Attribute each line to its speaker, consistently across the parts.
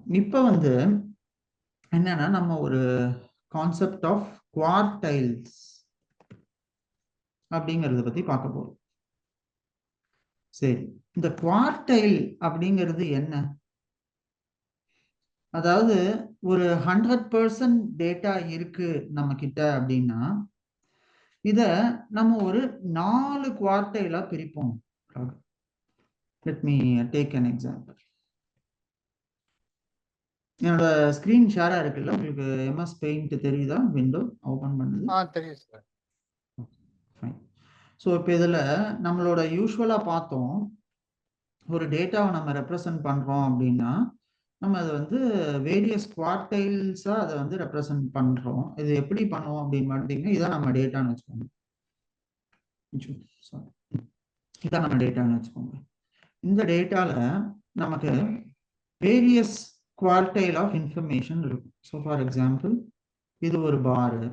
Speaker 1: இப்போ வந்து என்னன்னா நம்ம ஒரு கான்செப்ட் ஆஃப் குவார்டைல்ஸ் அப்படிங்கறத பத்தி பார்க்க போறோம். சரி, இந்த குவார்டைல் அப்படிங்கிறது என்ன? அதாவது ஒரு 100% டேட்டா இருக்கு நம்ம கிட்ட அப்படின்னா இத நம்ம ஒரு 4 குவார்டைலா பிரிப்போம். Let me take an example. என்னோட ஸ்கிரீன் ஷேரா இருக்குல்ல, உங்களுக்கு MS பெயிண்ட் தெரியுதா? விண்டோ ஓபன் பண்ணுது.
Speaker 2: தெரியும் சார்.
Speaker 1: ஃபைன். ஸோ இப்போ இதில் நம்மளோட யூஸ்வலாக பார்த்தோம், ஒரு டேட்டாவை நம்ம ரெப்ரசன்ட் பண்ணுறோம் அப்படின்னா நம்ம அதை வந்து வேரியஸ் குவார்டைல்ஸாக அதை வந்து ரெப்ரசன்ட் பண்ணுறோம். இது எப்படி பண்ணுவோம் அப்படின்னு பார்த்தீங்கன்னா இதான் நம்ம டேட்டான்னு வச்சுக்கோங்க. இதான் நம்ம டேட்டான்னு வச்சுக்கோங்க. இந்த டேட்டாவில் நமக்கு வேரியஸ் குவார்டைல் ஆஃப் இன்ஃபர்மேஷன் இருக்கும். ஸோ ஃபார் எக்ஸாம்பிள் இது ஒரு பாரு,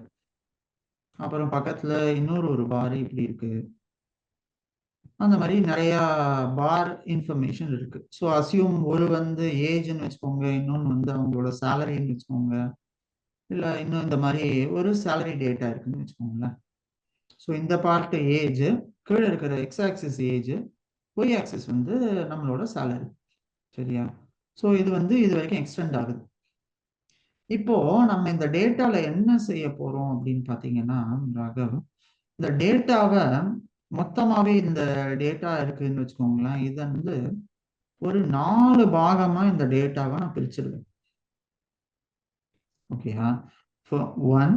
Speaker 1: அப்புறம் பக்கத்தில் இன்னொரு ஒரு பாரு இப்படி இருக்கு. அந்த மாதிரி நிறைய பார் இன்ஃபர்மேஷன் இருக்கு. ஸோ அசியூம் ஒரு வந்து ஏஜ்னு வச்சுக்கோங்க, இன்னொன்று வந்து அவங்களோட சேலரின்னு வச்சுக்கோங்க, இல்லை இன்னும் இந்த மாதிரி ஒரு சேலரி டேட்டா இருக்குன்னு வச்சுக்கோங்களேன். ஸோ இந்த பார்ட் ஏஜ், கீழே இருக்கிற x axis age, y axis வந்து நம்மளோட சேலரி. சரியா? ஸோ இது வந்து இது வரைக்கும் எக்ஸ்டெண்ட் ஆகுது. இப்போ நம்ம இந்த டேட்டால என்ன செய்ய போறோம் அப்படின்னு பார்த்தீங்கன்னா ராகவ், இந்த டேட்டாவை மொத்தமாவே இந்த டேட்டா இருக்குன்னு வச்சுக்கோங்களேன், இது வந்து ஒரு 4 பாகமா இந்த டேட்டாவை நான் பிரிச்சிருவேன். ஓகேயா? 1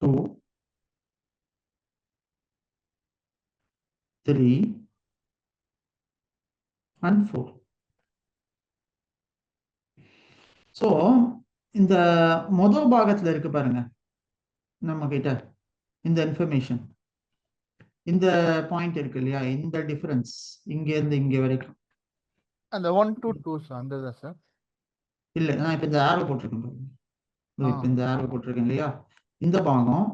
Speaker 1: 2 3 and 4. ஸோ இந்த முதல் பாகத்துல இருக்கு பாருங்க நம்ம கிட்ட இந்த இன்ஃபர்மேஷன், இந்த பாயிண்ட் இருக்கு இல்லையா, இந்த டிஃபரன்ஸ் இங்க இருந்து இங்க வரைக்கும்
Speaker 2: அந்த 1 to 2 சார், அந்த தான் சார்.
Speaker 1: இல்ல, நான் இப்ப இந்த ஆரோ போட்டிருக்கேன் பாருங்க. இப்ப இந்த ஆரோ போட்டிருக்கேன் இல்லையா, இந்த பாகம்,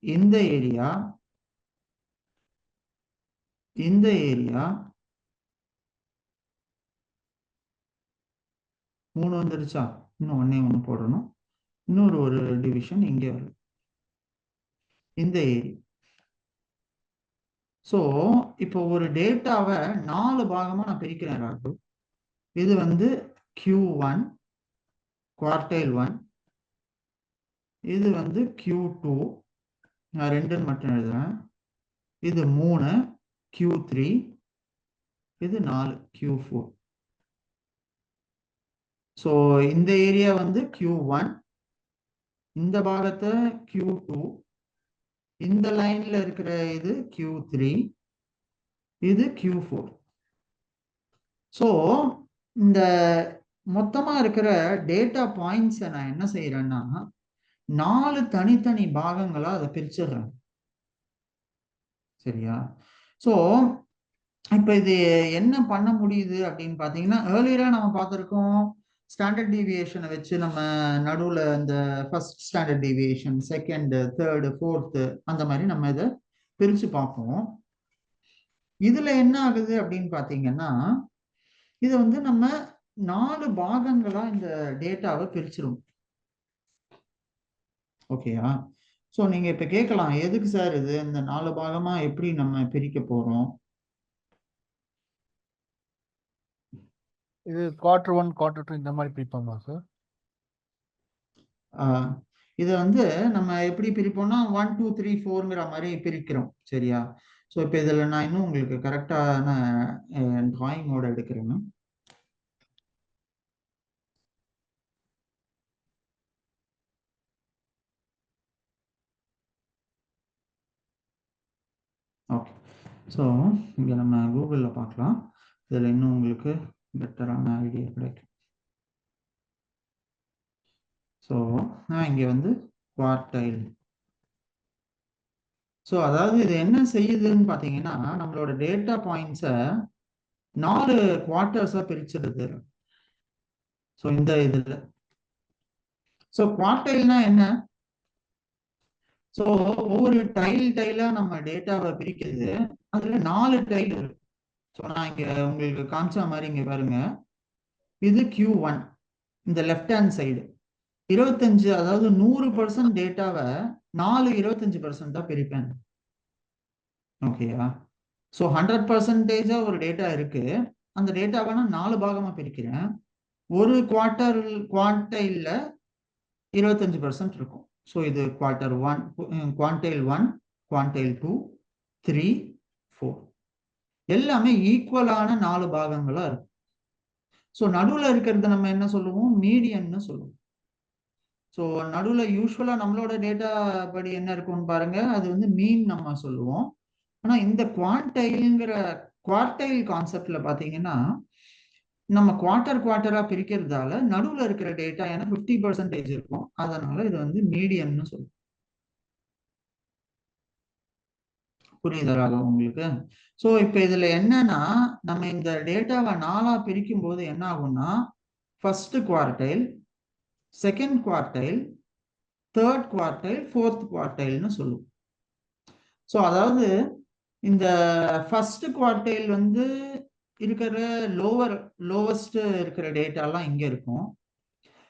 Speaker 1: இந்த ஏரியா, இந்த ஏரியா 3 வந்துருச்சா? இன்னும் ஒண்ணு போடணும். இன்னொரு ஒரு டிவிஷன் இங்கே வரும், இந்த ஏரியா. ஸோ இப்போ ஒரு டேட்டாவை 4 பாகமா நான் பிரிக்கிறேன் ராகு. இது வந்து Q1 குவார்டைல் 1, இது வந்து Q2, நான் 2 மட்டும் எழுதுறேன், இது 3 Q3, இது 4 Q4. ஸோ இந்த ஏரியா வந்து Q1, இந்த பாகத்தை Q2, இந்த லைன்ல இருக்கிற இது Q3, இது Q4. ஸோ இந்த மொத்தமா இருக்கிற டேட்டா பாயிண்ட்ஸை நான் என்ன செய்யறேன்னா 4 தனித்தனி பாகங்களா அதை பிரிச்சிடுறேன். சரியா? ஸோ இப்போ இது என்ன பண்ண முடியுது அப்படின்னு பார்த்தீங்கன்னா, ஏர்லியரா நம்ம பார்த்துருக்கோம், ஸ்டாண்டர்ட் டீவியேஷனை வச்சு நம்ம நடுவில் இந்த first standard deviation, second, third, fourth, அந்த மாதிரி நம்ம இதை பிரித்து பார்ப்போம். இதுல என்ன ஆகுது அப்படின்னு பார்த்தீங்கன்னா, இது வந்து நம்ம 4 பாகங்களா இந்த டேட்டாவை பிரிச்சிரும். ஓகேயா? ஸோ நீங்க இப்ப கேட்கலாம், எதுக்கு சார் இது இந்த 4 பாகமா எப்படி நம்ம பிரிக்க போறோம்?
Speaker 2: இது குவார்டர் 1 குவார்டர் 2 இந்த மாதிரி பிரிப்போமா சார்?
Speaker 1: இதை வந்து நம்ம எப்படி பிரிப்போம்னா 1 2 3 4ங்கிற மாதிரி பிரிக்கிறோம். சரியா? ஸோ இப்போ இதில் நான் இன்னும் உங்களுக்கு கரெக்டான டிராயிங்கோட எடுக்கிறேன்னு. ஓகே, ஸோ இங்கே நம்ம கூகுளில் பார்க்கலாம், இதில் இன்னும் உங்களுக்கு பெட்டரான ஐடியா கிடைக்கும். ஸோ நான் இங்கே வந்து குவார்டைல். ஸோ அதாவது இது என்ன செய்யுதுன்னு பார்த்தீங்கன்னா, நம்மளோட டேட்டா பாயிண்ட்ஸை 4 குவார்ட்டர்ஸாக பிரிச்சிருது. ஸோ இந்த இதில் ஸோ குவார்டைல்னா என்ன? ஸோ ஒவ்வொரு டைலா நம்ம டேட்டாவை பிரிக்கிறது, அதுல 4 டைல் இருக்கு. ஸோ நான் இங்க உங்களுக்கு காமிச்ச மாதிரி இங்க பாருங்க, இது Q1 இந்த லெஃப்ட் ஹேண்ட் சைடு 25, அதாவது 100% டேட்டாவை 25% பிரிப்பேன். ஓகேயா? ஸோ 100% ஒரு டேட்டா இருக்கு. அந்த டேட்டாவை நான் 4 பாகமா பிரிக்கிறேன். ஒரு குவார்டைல்ல 25% இருக்கும். ஸோ இது குவார்டைல் 1, குவார்டைல் 2, 3, 4 எல்லாமே ஈக்குவலான 4 பாகங்களா இருக்கும். ஸோ நடுவில் இருக்கிறது நம்ம என்ன சொல்லுவோம்? மீடியன்னு சொல்லுவோம். ஸோ நடுவில் யூஸ்வலா நம்மளோட டேட்டா படி என்ன இருக்கும்னு பாருங்க, அது வந்து மீன் நம்ம சொல்லுவோம். ஆனா இந்த குவார்டைல் கான்செப்ட்ல பாத்தீங்கன்னா நம்ம குவார்டரா பிரிக்கிறதால நடுவில் இருக்கிற டேட்டா ஏன்னா 50% இருக்கும். அதனால இது வந்து மீடியன்னு சொல்லுவோம். புரியுதா உங்களுக்கு? ஸோ இப்போ இதுல என்னன்னா, நம்ம இந்த டேட்டாவை 4ஆ பிரிக்கும் போது என்ன ஆகும்னா, first quartile, second quartile, third quartile, fourth குவார்டைல்னு சொல்லுவோம். ஸோ அதாவது இந்த ஃபர்ஸ்ட் குவார்டைல் வந்து இருக்கிற லோவஸ்ட் இருக்கிற டேட்டாலாம் இங்க இருக்கும்.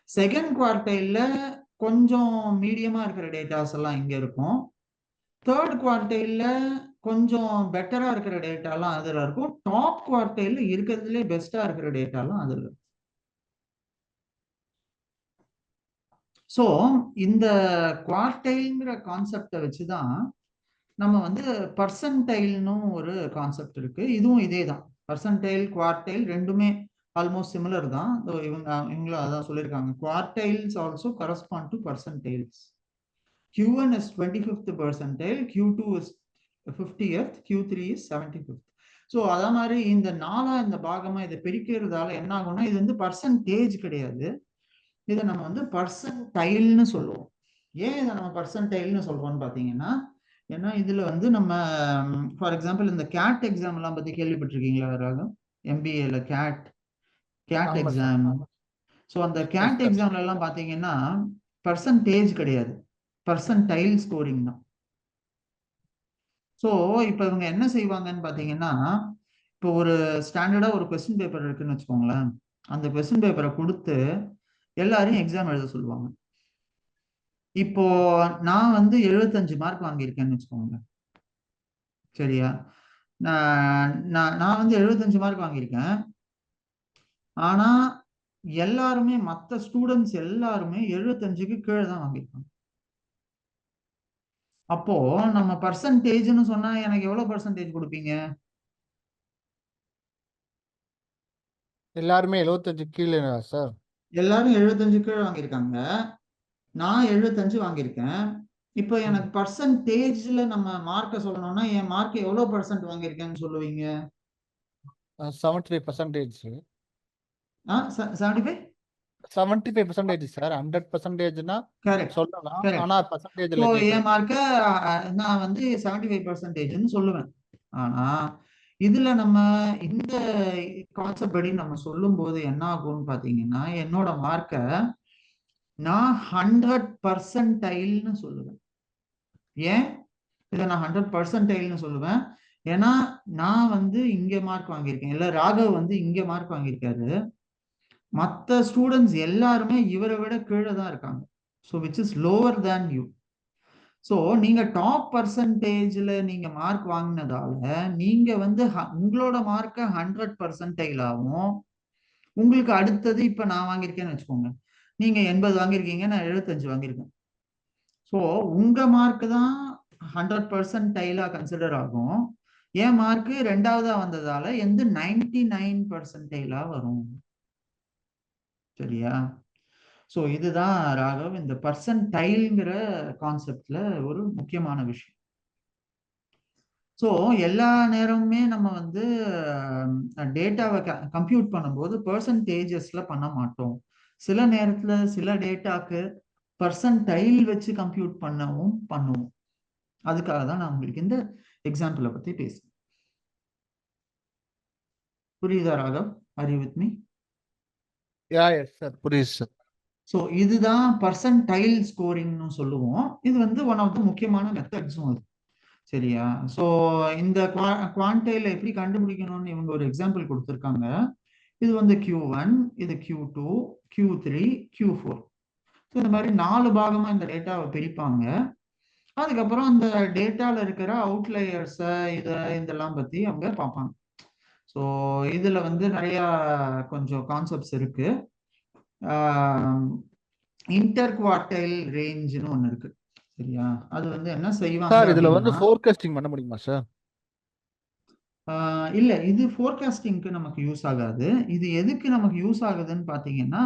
Speaker 1: செகண்ட் குவார்டைல்ல கொஞ்சம் மீடியமா இருக்கிற டேட்டாஸ் எல்லாம் இங்க இருக்கும். தேர்ட் குவார்டைல்ல கொஞ்சம் பெட்டரா இருக்கிற டேட்டாலாம் அதுல இருக்கும். டாப் குவார்டைல்ல இருக்கிறதுலே பெஸ்டா இருக்கிற டேட்டாலாம் அதுல இருக்கும். ஸோ இந்த குவார்டைல்ங்கிற கான்செப்டை வச்சுதான் நம்ம வந்து பர்சன்டைல்னு ஒரு கான்செப்ட் இருக்கு. இதுவும் இதே தான். பர்சன்டைல், குவார்டைல் ரெண்டுமே ஆல்மோஸ்ட் சிமிலர் தான். இவங்களும் அதான் சொல்லியிருக்காங்க. Quartiles also correspond to percentiles. Q1 is 25th percentile, Q2 is 50th, Q3 is 75th. So அதே மாதிரி இந்த இந்த பாகமா இதை பிரிக்கிறதால என்ன ஆகும்னா, இது வந்து பர்சன்டேஜ் கிடையாது, இதை நம்ம வந்து பர்சன்டைல்னு சொல்லுவோம். ஏன் இதை நம்ம பர்சன்டைல்னு சொல்றோம்னு பாத்தீங்கன்னா, ஏன்னா இதுல வந்து நம்ம ஃபார் எக்ஸாம்பிள் இந்த கேட் எக்ஸாம் எல்லாம் பத்தி கேள்விப்பட்டிருக்கீங்களா? யாராவது MBAல கேட் எக்ஸாம். ஸோ அந்த கேட் எக்ஸாம்ல எல்லாம் பாத்தீங்கன்னா பர்சன்டேஜ் கிடையாது, பர்சன்டைல் ஸ்கோரிங் தான். ஸோ இப்போ இவங்க என்ன செய்வாங்கன்னு பாத்தீங்கன்னா, இப்போ ஒரு ஸ்டாண்டர்டா ஒரு கொஸ்டின் பேப்பர் இருக்குன்னு வச்சுக்கோங்களேன். அந்த கொஸ்டின் பேப்பரை கொடுத்து எல்லாரையும் எக்ஸாம் எழுத சொல்லுவாங்க. இப்போ நான் வந்து 75 மார்க் வாங்கியிருக்கேன்னு வச்சுக்கோங்க, சரியா? நான் வந்து 75 மார்க் வாங்கியிருக்கேன். ஆனா எல்லாருமே மற்ற ஸ்டூடெண்ட்ஸ் எல்லாருமே 75க்கு கீழே தான் வாங்கியிருக்காங்க. அப்போ நம்ம பர்சன்டேஜ்னு சொன்னா எனக்கு எவ்வளவு பர்சன்டேஜ் கொடுப்பீங்க?
Speaker 2: எல்லாருமே 75 கீழே சார்.
Speaker 1: எல்லாரும் 75 கீழே வாங்கியிருக்காங்க, நான் 75 வாங்கியிருக்கேன். இப்போ எனக்கு பர்சன்டேஜ்ல நம்ம மார்க்க சொல்லணும்னா என் மார்க் எவ்வளவு பர்சன்ட் வாங்கியிருக்கேன்னு சொல்லுவீங்க?
Speaker 2: 75%.
Speaker 1: 75?
Speaker 2: 75% சார். 100%னா சொல்லலாம். ஆனா பர்சன்டேஜ்ல
Speaker 1: என் மார்க்க நான் வந்து 75%ன்னு சொல்லுவேன். ஆனா இதுல நம்ம இந்த கான்செப்ட் படி நம்ம சொல்லும் போது என்ன ஆகும்னு பாத்தீங்கன்னா, என்னோட மார்க்க நான் 100%ன்னு சொல்லுவேன். ஏன் இதை நான் 100%ன்னு சொல்லுவேன்? ஏன்னா நான் வந்து இங்க மார்க் வாங்கியிருக்கேன், இல்ல ராகவ் வந்து இங்க மார்க் வாங்கியிருக்காரு, மற்ற ஸ்டூடெண்ட்ஸ் எல்லாருமே இவரை விட கீழே தான் இருக்காங்க. So which is lower than you. So நீங்க டாப் பர்சன்டேஜ்ல நீங்க மார்க் வாங்கினதால நீங்க வந்து உங்களோட மார்க்கை 100%ஆகவும், உங்களுக்கு அடுத்தது இப்ப நான் வாங்கியிருக்கேன்னு வச்சுக்கோங்க, நீங்க 80 வாங்கியிருக்கீங்க, நான் 75 வாங்கியிருக்கேன். ஸோ உங்க மார்க் தான் 100%டைலா கன்சிடர் ஆகும். என் மார்க் ரெண்டாவதா வந்ததால எந்த 99%டைலா வரும். சரியா? ஸோ இதுதான் ராகவ் இந்த பர்சன்டைல்ங்கிற கான்செப்ட்ல ஒரு முக்கியமான விஷயம். ஸோ எல்லா நேரமுமே நம்ம வந்து டேட்டாவை கம்ப்யூட் பண்ணும்போது பர்சன்டேஜஸ்ல பண்ண மாட்டோம். சில நேரத்துல சில டேட்டாக்கு பர்சன்டைல் வச்சு கம்ப்யூட் பண்ணுவோம். அதுக்காக தான் நான் உங்களுக்கு இந்த எக்ஸாம்பிளை பத்தி பேசுறேன். புரியுதா Raghav? Are you with me?
Speaker 2: புரியுது சார்.
Speaker 1: ஸோ இதுதான் பர்சன்டைல் ஸ்கோரிங்னு சொல்லுவோம். இது வந்து ஒன் ஆஃப் த முக்கியமான மெத்தட்ஸும் அது. சரியா? ஸோ இந்த குவான்டைல எப்படி கண்டுபிடிக்கணும்னு இவங்க ஒரு எக்ஸாம்பிள் கொடுத்துருக்காங்க. இது வந்து Q1, இது Q2, Q3, Q4. ஸோ இந்த மாதிரி 4 பாகமா இந்த டேட்டாவை பிரிப்பாங்க. அதுக்கப்புறம் அந்த டேட்டால இருக்கிற அவுட்லயர்ஸை இதெல்லாம் பத்தி அவங்க பார்ப்பாங்க. ஸோ இதுல வந்து நிறைய கொஞ்சம் கான்செப்ட்ஸ் இருக்கு. இன்டர் குவார்டைல் ரேஞ்சுன்னு ஒன்று இருக்கு, சரியா? அது வந்து என்ன செய்வாங்க
Speaker 2: சார் இதுல வந்து
Speaker 1: அப்படின்னா,
Speaker 2: ஃபோர்காஸ்டிங் பண்ண முடியுமா சார்?
Speaker 1: இல்ல, இது ஃபோர்காஸ்டிங்க்கு நமக்கு யூஸ் ஆகாது. இது எதுக்கு நமக்கு யூஸ் ஆகுதுன்னு பாத்தீங்கன்னா,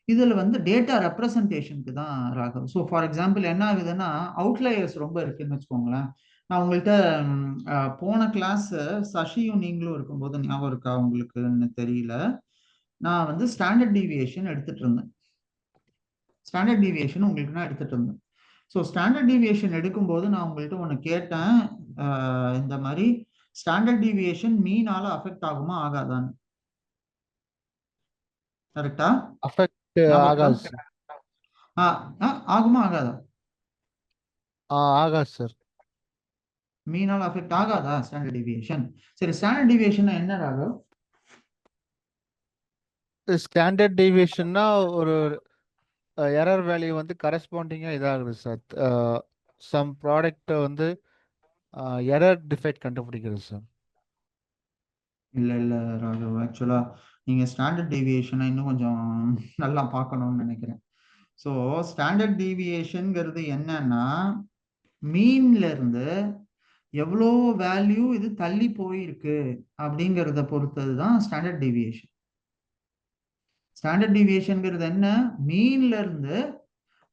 Speaker 1: இதுல வந்து டேட்டா ரெப்ரசன்டேஷனுக்கு தான் ராகவ். ஸோ ஃபார் எக்ஸாம்பிள் என்ன ஆகுதுன்னா, அவுட்லயர்ஸ் ரொம்ப இருக்குன்னு வச்சுக்கோங்களேன். நான் உங்கள்கிட்ட போன கிளாஸ் சசியும் நீங்களும் இருக்கும்போது ஞாபகம் இருக்கா உங்களுக்குன்னு தெரியல, நான் வந்து ஸ்டாண்டர்ட் டீவியேஷன் எடுத்துட்டு இருந்தேன். ஸ்டாண்டர்ட் டீவியேஷன் உங்களுக்கு நான் எடுத்துட்டு இருந்தேன். ஸோ ஸ்டாண்டர்ட் டீவியேஷன் எடுக்கும்போது நான் உங்கள்கிட்ட ஒன்று கேட்டேன், இந்த மாதிரி ஸ்டாண்டர்ட் டீவியேஷன் மீனால அஃபெக்ட் ஆகுமா ஆகாதான்னு. கரெக்டா?
Speaker 2: அஃபெக்ட் ஆகாது சார்.
Speaker 1: ஆகுமா ஆகாதா?
Speaker 2: ஆகாது சார்.
Speaker 1: மீனால அஃபெக்ட் ஆகாதா ஸ்டாண்டர்ட் டீவியேஷன்? சரி, ஸ்டாண்டர்ட் டீவியேஷன் என்ன ராகவ்?
Speaker 2: ஸ்டாண்டர்ட் டீவியேஷன்னா ஒரு எரர் வேல்யூ வந்து கரஸ்பாண்டிங்கா இதாகுது சார். சம் ப்ராடக்ட் வந்து எரர் டிஃபெக்ட் கண்டுபிடிக்கிறது சார்.
Speaker 1: இல்ல ராகவ், ஆக்சுவலா நீங்க ஸ்டாண்டர்ட் டீவியேஷனை இன்னும் கொஞ்சம் நல்லா பார்க்கணும்னு நினைக்கிறேன். ஸோ ஸ்டாண்டர்ட் டீவியேஷன்ங்கிறது என்னன்னா, மீன்ல இருந்து எவ்வளோ வேல்யூ இது தள்ளி போயிருக்கு அப்படிங்கிறத பொறுத்தது தான் ஸ்டாண்டர்ட் டீவியேஷன். ஸ்டாண்டர்ட் டீவியேஷன்ங்கிறது என்ன? மீன்ல இருந்து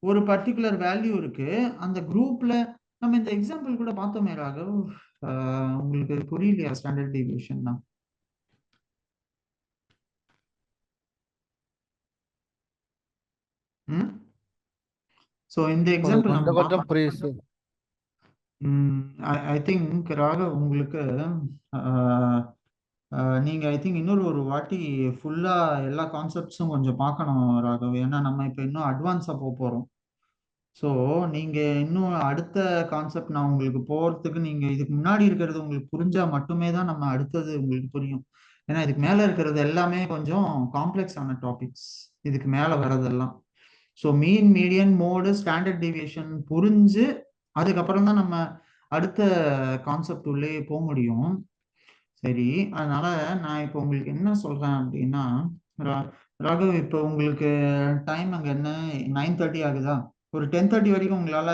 Speaker 1: ஒரு பர்டிகுலர் வேல்யூ இருக்கு அந்த குரூப்ல. நம்ம இந்த எக்ஸாம்பிள் கூட பார்த்தோமே ராகவ், உங்களுக்கு புரியலையா ஸ்டாண்டர்ட் டீவியேஷன் தான்? ஸோ இந்த எக்ஸாம்பிள் நம்ம
Speaker 2: கொஞ்சம் புரியுது சார்.
Speaker 1: ஐ திங்க் ராகவ் உங்களுக்கு நீங்க ஐ திங்க் இன்னொரு ஒரு வாட்டி ஃபுல்லா எல்லா கான்செப்ட்ஸும் கொஞ்சம் பார்க்கணும் ராகவ். ஏன்னா நம்ம இப்போ இன்னும் அட்வான்ஸா போறோம். ஸோ நீங்க இன்னும் அடுத்த கான்செப்ட் நான் உங்களுக்கு போறதுக்கு, நீங்க இதுக்கு முன்னாடி இருக்கிறது உங்களுக்கு புரிஞ்சா மட்டுமே தான் நம்ம அடுத்தது உங்களுக்கு புரியும். ஏன்னா இதுக்கு மேல இருக்கிறது எல்லாமே கொஞ்சம் காம்ப்ளெக்ஸ் ஆன டாபிக்ஸ், இதுக்கு மேல வர்றதெல்லாம். ஸோ மீன், மீடியன், மோடு, ஸ்டாண்டர்ட் டீவியேஷன் புரிஞ்சு அதுக்கப்புறம் தான் நம்ம அடுத்த கான்செப்ட் உள்ளே போக முடியும். சரி, அதனால நான் இப்போ உங்களுக்கு என்ன சொல்றேன் அப்படின்னா, ராகவ் இப்போ உங்களுக்கு டைம் அங்க என்ன 9:30 ஆகுதா? ஒரு 10:30 வரைக்கும் உங்களால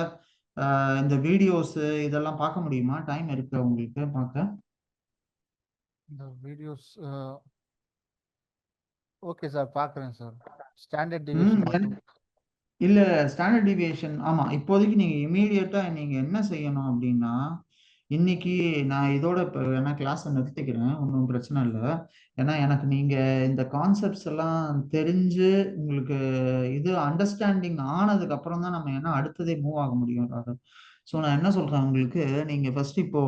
Speaker 1: இந்த வீடியோஸ் இதெல்லாம் பார்க்க முடியுமா? டைம் இருக்கு உங்களுக்கு பார்க்க?
Speaker 2: இந்த வீடியோஸ் ஓகே சார், பார்க்குறேன் சார். ஸ்டாண்டர்ட் டீவியேஷன் மட்டும்.
Speaker 1: இல்ல, ஸ்டாண்டர்ட் டீவியேஷன் ஆமா. இப்போதைக்கு நீங்க இமீடியட்டா நீங்க என்ன செய்யணும் அப்படின்னா, இன்னைக்கு நான் இதோட இப்போ வேணா கிளாஸை நிறுத்திக்கிறேன், ஒன்றும் பிரச்சனை இல்லை. ஏன்னா எனக்கு நீங்க இந்த கான்செப்ட்ஸ் எல்லாம் தெரிஞ்சு உங்களுக்கு இது அண்டர்ஸ்டாண்டிங் ஆனதுக்கு அப்புறம் தான் நம்ம என்ன அடுத்ததே மூவ் ஆக முடியும். ஸோ நான் என்ன சொல்றேன் உங்களுக்கு, நீங்க ஃபர்ஸ்ட் இப்போ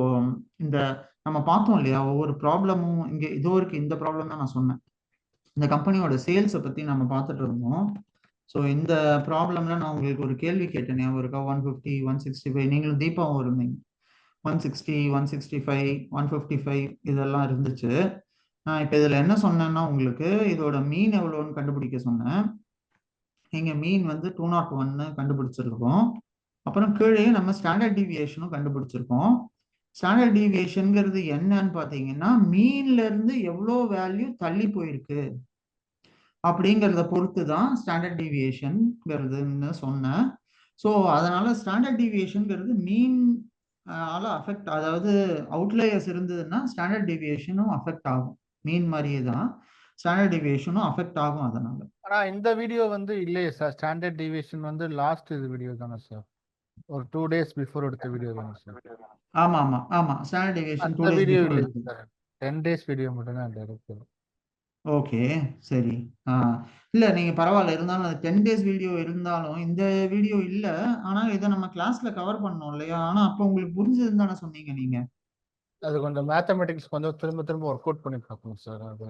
Speaker 1: இந்த நம்ம பார்த்தோம் இல்லையா, ஒவ்வொரு ப்ராப்ளமும் இங்க இதோ இருக்கு. இந்த ப்ராப்ளம் தான் நான் சொன்னேன், இந்த கம்பெனியோட சேல்ஸை பத்தி நம்ம பார்த்துட்டு இருந்தோம். ஸோ இந்த ப்ராப்ளம்ல நான் உங்களுக்கு ஒரு கேள்வி கேட்டேன், ஞாபகம் இருக்கா? 150, 165, நீங்களும் தீபாவும் இருந்தீங்க. 160, 165, 155 இதெல்லாம் இருந்துச்சு. நான் இப்போ இதில் என்ன சொன்னேன்னா, உங்களுக்கு இதோட மீன் எவ்வளோன்னு கண்டுபிடிக்க சொன்னேன். இங்கே மீன் வந்து 201 கண்டுபிடிச்சிருக்கோம். அப்புறம் கீழே நம்ம ஸ்டாண்டர்ட் டீவியேஷனும் கண்டுபிடிச்சிருக்கோம். ஸ்டாண்டர்ட் டீவியேஷன்ங்கிறது என்னன்னு பார்த்தீங்கன்னா, மீன்ல இருந்து எவ்வளோ வேல்யூ தள்ளி போயிருக்கு அப்படிங்கிறத பொறுத்து தான் ஸ்டாண்டர்ட் டீவியேஷன்ங்கிறதுன்னு சொன்னேன். ஸோ அதனால ஸ்டாண்டர்ட் டீவியேஷன்ங்கிறது மீன் ஆல அஃபெக்ட், அதாவது அவுட்லேயர்ஸ் இருந்ததுன்னா ஸ்டாண்டர்ட் டீவியேஷனும் அஃபெக்ட் ஆகும். மீன் மாதிரியே தான் ஸ்டாண்டர்ட் டீவியேஷனும் அஃபெக்ட் ஆகும் அதனால.
Speaker 2: ஆனா இந்த வீடியோ வந்து இல்லையே சார். ஸ்டாண்டர்ட் டீவியேஷன் வந்து லாஸ்ட் இது வீடியோ தானே சார்? ஒரு 2 days பிஃபோர் எடுத்த வீடியோ தானே சார்?
Speaker 1: ஆமா ஆமா ஆமா, ஸ்டாண்டர்ட் டீவியேஷன் 2
Speaker 2: அந்த
Speaker 1: days
Speaker 2: வீடியோ
Speaker 1: பிஃபோர்
Speaker 2: இல்லை
Speaker 1: எடுத்தது.
Speaker 2: சார். 10 days வீடியோ மட்டும் தான் அந்த இருக்கு.
Speaker 1: ஓகே, சரி. இல்ல நீங்க பரவாயில்ல, இருந்தாலும் அது 10 days வீடியோ இருந்தாலும் இந்த வீடியோ இல்ல. ஆனா இதை நம்ம கிளாஸ்ல கவர் பண்ணோம் இல்லையா? ஆனா அப்போ உங்களுக்கு புரிஞ்சதுன்னு தானே சொன்னீங்க நீங்க?
Speaker 2: அது கொஞ்சம் மேத்தமெட்டிக்ஸ் கொஞ்சம் திரும்ப திரும்ப ஒர்க் அவுட் பண்ணி பார்க்கணும் சார். அது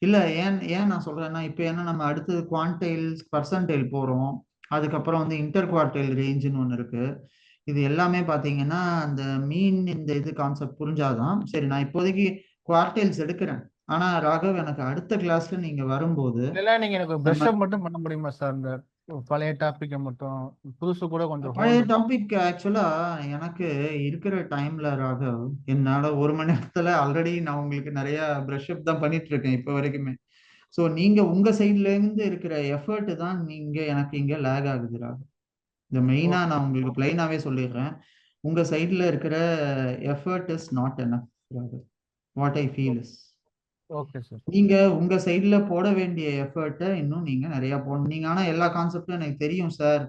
Speaker 1: இல்ல, ஏன் ஏன் நான் சொல்றேன்னா, இப்போ என்ன நம்ம அடுத்தது குவான்டைல், பர்சன்டைல் போறோம். அதுக்கப்புறம் வந்து இன்டர் குவார்டைல் ரேஞ்சுன்னு ஒன்று இருக்கு. இது எல்லாமே பார்த்தீங்கன்னா அந்த மீன் இந்த இது கான்செப்ட் புரிஞ்சாதான் சரி. நான் இப்போதைக்கு குவார்டைல்ஸ் எடுக்கிறேன், ஆனா ராகவ் எனக்கு அடுத்த கிளாஸ்ல நீங்க வரும்போது
Speaker 2: இல்ல நீங்க எனக்கு
Speaker 1: நம்ம
Speaker 2: பிரஷ் அப் மட்டும் பண்ண முடியுமா சார்? இந்த பழைய டாபிக்கை மட்டும், புதுசு கூட கொஞ்சம்
Speaker 1: பழைய
Speaker 2: ஹோல்டு.
Speaker 1: டாபிக் ஆக்சுவலா எனக்கு இருக்கிற டைம்ல ராகவ் என்னால 1 மணி நேரத்துல ஆல்ரெடி நான் உங்களுக்கு நிறைய பிரஷ் அப் தான் பண்ணிட்டு இருக்கேன் இப்ப வரைக்குமே. ஸோ நீங்க உங்க சைட்ல இருந்து இருக்கிற எஃபர்ட் தான் நீங்க எனக்கு இங்க லேக் ஆகுது ராகவ். இந்த மெயினா
Speaker 2: ஓகே
Speaker 1: நான் உங்களுக்கு பிளைனாவே சொல்லிடுறேன். உங்க சைட்ல இருக்கிற effort is not enough Raghav. What I feel is
Speaker 2: okay sir.
Speaker 1: நீங்க உங்க சைட்ல போட வேண்டிய எஃபர்ட்டை இன்னும் நீங்க நிறைய போடணும். நீங்க ஆனா எல்லா கான்செப்டும் எனக்கு தெரியும் சார்,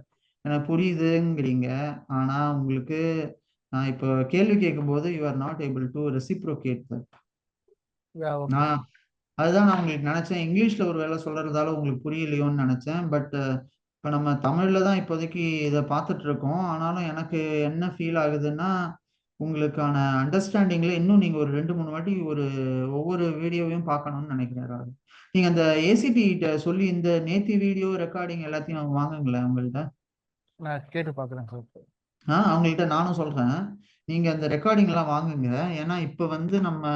Speaker 1: எனக்கு புரியுதுங்கிறீங்க. ஆனா உங்களுக்கு நான் இப்போ கேள்வி கேட்கும்போது you are not able to reciprocate that.
Speaker 2: Okay
Speaker 1: நான்
Speaker 2: சார்.
Speaker 1: அதுதான் நான் உங்களுக்கு நினைச்சேன், இங்கிலீஷ்ல ஒரு வேலை சொல்றதால உங்களுக்கு புரியலையோன்னு நினைச்சேன். பட் இப்போ நம்ம தமிழ்ல தான் இப்போதைக்கு இதை பார்த்துட்டு இருக்கோம். ஆனாலும் எனக்கு என்ன ஃபீல் ஆகுதுன்னா, உங்களுக்கான அண்டர்ஸ்டாண்டிங்ல இன்னும் நீங்க ஒரு 2 3 வாட்டி ஒவ்வொரு வீடியோவையும் பார்க்கணும்னு நினைக்கிறேன். நீங்க அந்த ஏசிடி சொல்லி இந்த நேத்தி வீடியோ ரெக்கார்டிங் எல்லாத்தையும் அவங்க வாங்குங்களேன் அவங்கள்ட்ட.
Speaker 2: நான் கேட்டு பார்க்குறேன் சார்.
Speaker 1: அவங்கள்ட்ட நானும் சொல்றேன், நீங்க அந்த ரெக்கார்டிங் எல்லாம் வாங்குங்க. ஏன்னா இப்ப வந்து நம்ம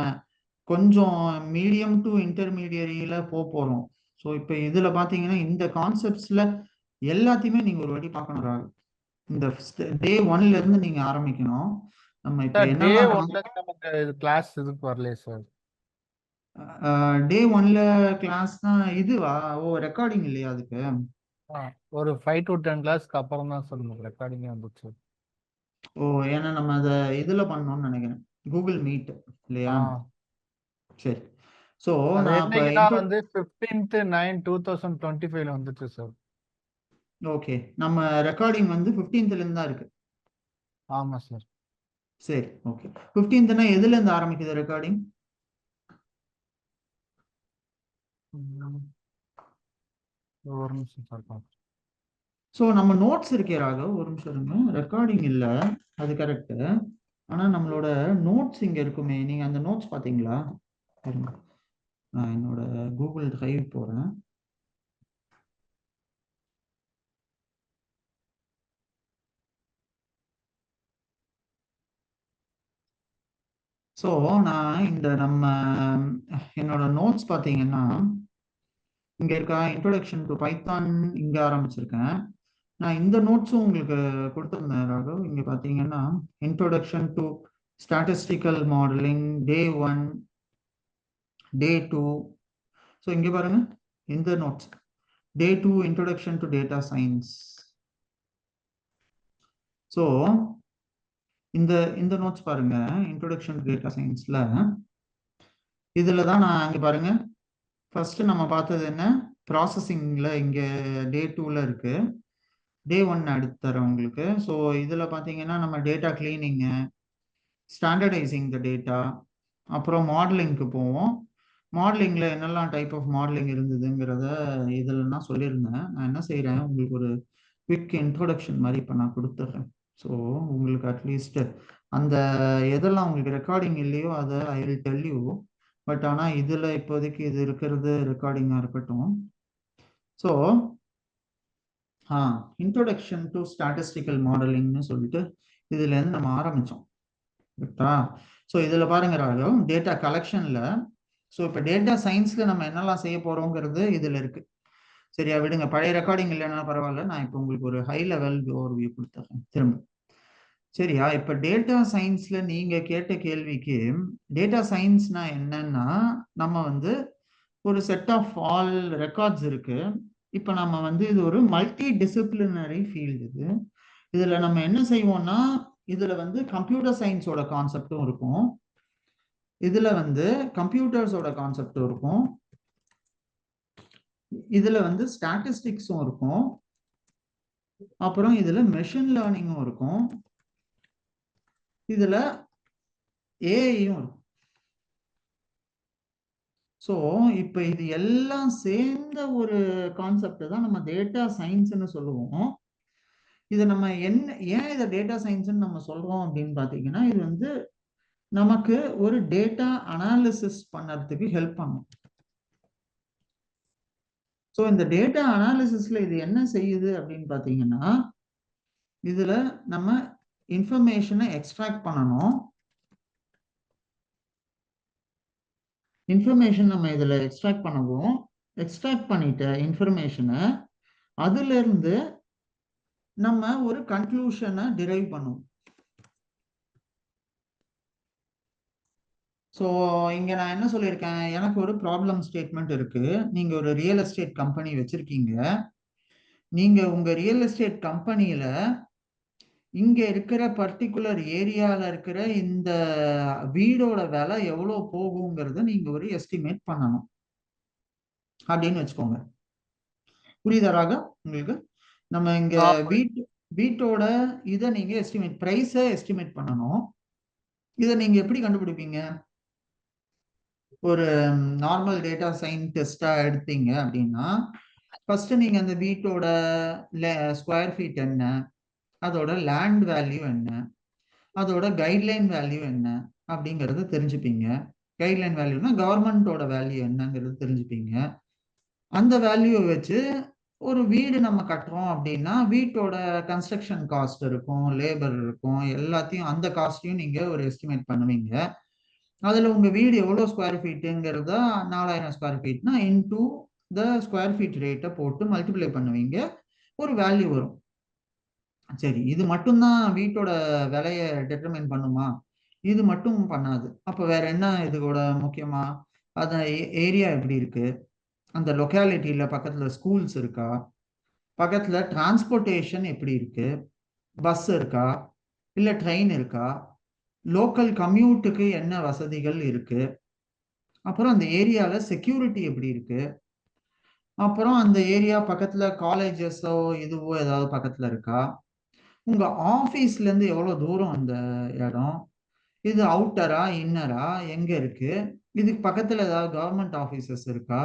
Speaker 1: கொஞ்சம் மீடியம் டு இன்டர்மீடியரியில போறோம். ஸோ இப்போ இதுல பாத்தீங்கன்னா இந்த கான்செப்ட்ஸ்ல எல்லாத்தையுமே நீங்க ஒரு வாட்டி பார்க்கணும் ராகுல். இந்த டே 1ல இருந்து நீங்க ஆரம்பிக்கணும். நம்ம இப்ப
Speaker 2: சார் டே
Speaker 1: என்னெல்லாம்
Speaker 2: ஒன்ல நமக்கு இது கிளாஸ் இதுக்கு வரலையே சார்.
Speaker 1: டே 1ல கிளாஸ் தான் இதுவா? ஓ, ரெக்கார்டிங் இல்லையா அதுக்கு?
Speaker 2: ஒரு 5 to 10 கிளாஸ்க்கு அப்புறம் தான் சார் நமக்கு ரெக்கார்டிங்கே வந்துச்சு.
Speaker 1: ஓ, ஏன்னா நம்ம அதை இதுல பண்ணோம்னு நினைக்கிறேன், கூகுள் மீட் இல்லையா? சரி. ஸோ
Speaker 2: அது
Speaker 1: நான் இப்போ
Speaker 2: என்னைக்குன்னா வந்து 15/9/2025 வந்துச்சு சார்.
Speaker 1: ஓகே, நம்ம ரெக்கார்டிங் வந்து 15th இருந்து தான் இருக்கு.
Speaker 2: ஆமா சார்.
Speaker 1: சரி, ஓகே. 15th எதுல இருந்து ஆரம்பிக்குது ரெக்கார்டிங்?
Speaker 2: ஒரு நிமிஷம் சார்.
Speaker 1: ஸோ நம்ம நோட்ஸ் இருக்கே ராகவ், ஒரு நிமிஷம் இருங்க. ரெக்கார்டிங் இல்லை, அது கரெக்ட். ஆனா நம்மளோட நோட்ஸ் இங்க இருக்குமே, நீங்க அந்த நோட்ஸ் பாத்தீங்களா? நான் என்னோட கூகுள் டிரைவ் போறேன். ஸோ நான் இந்த நம்ம என்னோட நோட்ஸ் பார்த்தீங்கன்னா இங்க இருக்கா, இன்ட்ரோடக்ஷன் டு பைத்தான் இங்க ஆரம்பிச்சிருக்கேன். நான் இந்த நோட்ஸும் உங்களுக்கு கொடுத்துருந்தேன் ராகவ். இங்க பார்த்தீங்கன்னா introduction to statistical modelling day 1 day 2. So இங்க பாருங்க, இந்த notes day 2 introduction to data science. So இந்த இந்த நோட்ஸ் பாருங்க, இன்ட்ரோடக்ஷன் டு டேட்டா சயின்ஸ்ல இதுல தான் நான் அங்க பாருங்க, ஃபர்ஸ்ட் நம்ம பார்த்தது என்ன, ப்ராசஸிங்ல இங்க டே 2ல இருக்கு. டே 1 அடுத்து தரேன் உங்களுக்கு. ஸோ இதுல பாத்தீங்கன்னா நம்ம data cleaning, standardising the data, அப்புறம் மாடலிங்க்கு போவோம். மாடலிங்ல என்னெல்லாம் டைப் ஆஃப் மாடலிங் இருந்ததுங்கிறத இதுல நான் சொல்லியிருந்தேன். நான் என்ன செய்யறேன், உங்களுக்கு ஒரு குவிக் இன்ட்ரோடக்ஷன் மாதிரி இப்போ நான் கொடுத்துட்றேன். ஸோ உங்களுக்கு அட்லீஸ்ட் அந்த எதெல்லாம் உங்களுக்கு ரெக்கார்டிங் இல்லையோ அதை I will tell you. But ஆனால் இதில் இப்போதைக்கு இது இருக்கிறது ரெக்கார்டிங்காக இருக்கட்டும். ஸோ இன்ட்ரோடக்ஷன் டு ஸ்டாட்டிஸ்டிக்கல் மாடலிங்னு சொல்லிட்டு இதுலேருந்து நம்ம ஆரம்பித்தோம் கரெக்டா? ஸோ இதில் பாருங்க ராகவ், டேட்டா கலெக்ஷனில், ஸோ இப்போ டேட்டா சயின்ஸில் நம்ம என்னெல்லாம் செய்ய போகிறோங்கிறது இதில் இருக்கு. சரியா, விடுங்க, பழைய ரெக்கார்டிங் இல்லைன்னா பரவாயில்ல, நான் இப்போ உங்களுக்கு ஒரு ஹை லெவல் ஓவர்வியூ கொடுத்துறேன் திரும்ப. சரியா, இப்ப டேட்டா சயின்ஸ்ல நீங்க கேட்ட கேள்விக்கு, டேட்டா சயின்ஸ்னா என்னன்னா நம்ம வந்து ஒரு செட் ஆஃப் ஆல் ரெக்கார்ட்ஸ் இருக்கு. இப்ப நம்ம வந்து இது ஒரு மல்டி டிசிப்ளினரி ஃபீல்டு. இதுல நம்ம என்ன செய்வோம்னா, இதுல வந்து கம்ப்யூட்டர் சயின்ஸோட கான்செப்டும் இருக்கும், இதுல வந்து கம்ப்யூட்டர்ஸோட கான்செப்டும் இருக்கும், இதுல வந்து ஸ்டாட்டிஸ்டிக்ஸும் இருக்கும், அப்புறம் இதுல மெஷின் லேர்னிங்கும் இருக்கும், இதுல ஏஐயும் இருக்கும். ஸோ இப்போ இது எல்லாம் சேர்ந்த ஒரு கான்செப்ட் தான் நம்ம டேட்டா சயின்ஸ்னு சொல்லுவோம். இதை நம்ம ஏன் இதை டேட்டா சயின்ஸ்னு நம்ம சொல்றோம் அப்படின்னு பார்த்தீங்கன்னா, இது வந்து நமக்கு ஒரு டேட்டா அனாலிசிஸ் பண்ணுறதுக்கு ஹெல்ப் பண்ணும். ஸோ இந்த டேட்டா அனாலிசிஸ்ல இது என்ன செய்யுது அப்படின்னு பார்த்தீங்கன்னா, இதுல நம்ம இன்ஃபர்மேஷனை எக்ஸ்ட்ராக்ட் பண்ணணும், இன்ஃபர்மேஷன் நம்ம இதில் எக்ஸ்ட்ராக்ட் பண்ணுவோம். எக்ஸ்ட்ராக்ட் பண்ணிட்ட இன்ஃபர்மேஷனை அதுல இருந்து நம்ம ஒரு கன்க்ளூஷனை டிரைவ் பண்ணுவோம். ஸோ இங்க நான் என்ன சொல்லியிருக்கேன், எனக்கு ஒரு ப்ராப்ளம் ஸ்டேட்மெண்ட் இருக்கு. நீங்க ஒரு ரியல் எஸ்டேட் கம்பெனி வச்சிருக்கீங்க. நீங்க உங்க ரியல் எஸ்டேட் கம்பெனியில இங்க இருக்கிற பர்டிகுலர் ஏரியால இருக்கிற இந்த வீடோட விலை எவ்வளவு போகுங்கிறத நீங்க ஒரு எஸ்டிமேட் பண்ணணும் அப்படின்னு வச்சுக்கோங்க. புரியுதாராக உங்களுக்கு? நம்ம இங்க வீட்டோட இதை நீங்க எஸ்டிமேட் பிரைஸை எஸ்டிமேட் பண்ணணும். இதை நீங்க எப்படி கண்டுபிடிப்பீங்க? ஒரு நார்மல் டேட்டா சயின்டிஸ்டா எடுத்தீங்க அப்படின்னா ஃபர்ஸ்ட் நீங்க அந்த வீட்டோட ஸ்கொயர் ஃபீட் என்ன, அதோட லேண்ட் வேல்யூ என்ன, அதோட கைட்லைன் வேல்யூ என்ன அப்படிங்கறத தெரிஞ்சுப்பீங்க. கைட்லைன் வேல்யூனா கவர்மெண்டோட வேல்யூ என்னங்கிறது தெரிஞ்சுப்பீங்க. அந்த வேல்யூவை வச்சு ஒரு வீடு நம்ம கட்டுறோம் அப்படின்னா வீட்டோட கன்ஸ்ட்ரக்ஷன் காஸ்ட் இருக்கும், லேபர் இருக்கும், எல்லாத்தையும் அந்த காஸ்டையும் நீங்க ஒரு எஸ்டிமேட் பண்ணுவீங்க. அதுல உங்க வீடு எவ்வளவு ஸ்கொயர் ஃபீட்டுங்கிறத 4000 ஸ்கொயர் ஃபீட்னா இன்டூ த ஸ்கொயர் ஃபீட் ரேட்டை போட்டு மல்டிப்ளை பண்ணுவீங்க, ஒரு வேல்யூ வரும். சரி, இது மட்டும்தான் வீட்டோட விலையை டிட்டர்மைன் பண்ணுமா? இது மட்டும் பண்ணாது. அப்ப வேற என்ன இதோட முக்கியமா? அந்த ஏரியா எப்படி இருக்கு, அந்த லொக்காலிட்டியில பக்கத்துல ஸ்கூல்ஸ் இருக்கா, பக்கத்துல டிரான்ஸ்போர்ட்டேஷன் எப்படி இருக்கு, பஸ் இருக்கா இல்ல ட்ரெயின் இருக்கா, லோக்கல் கம்யூட்டுக்கு என்ன வசதிகள் இருக்கு, அப்புறம் அந்த ஏரியால செக்யூரிட்டி எப்படி இருக்கு, அப்புறம் அந்த ஏரியா பக்கத்துல காலேஜஸோ இதுவோ ஏதாவது பக்கத்துல இருக்கா, உங்க ஆபீஸ்ல இருந்து எவ்வளவு தூரம் அந்த இடம், இது அவுட்டரா இன்னரா எங்க இருக்கு, இதுக்கு பக்கத்துல ஏதாவது கவர்மெண்ட் ஆபீசஸ் இருக்கா,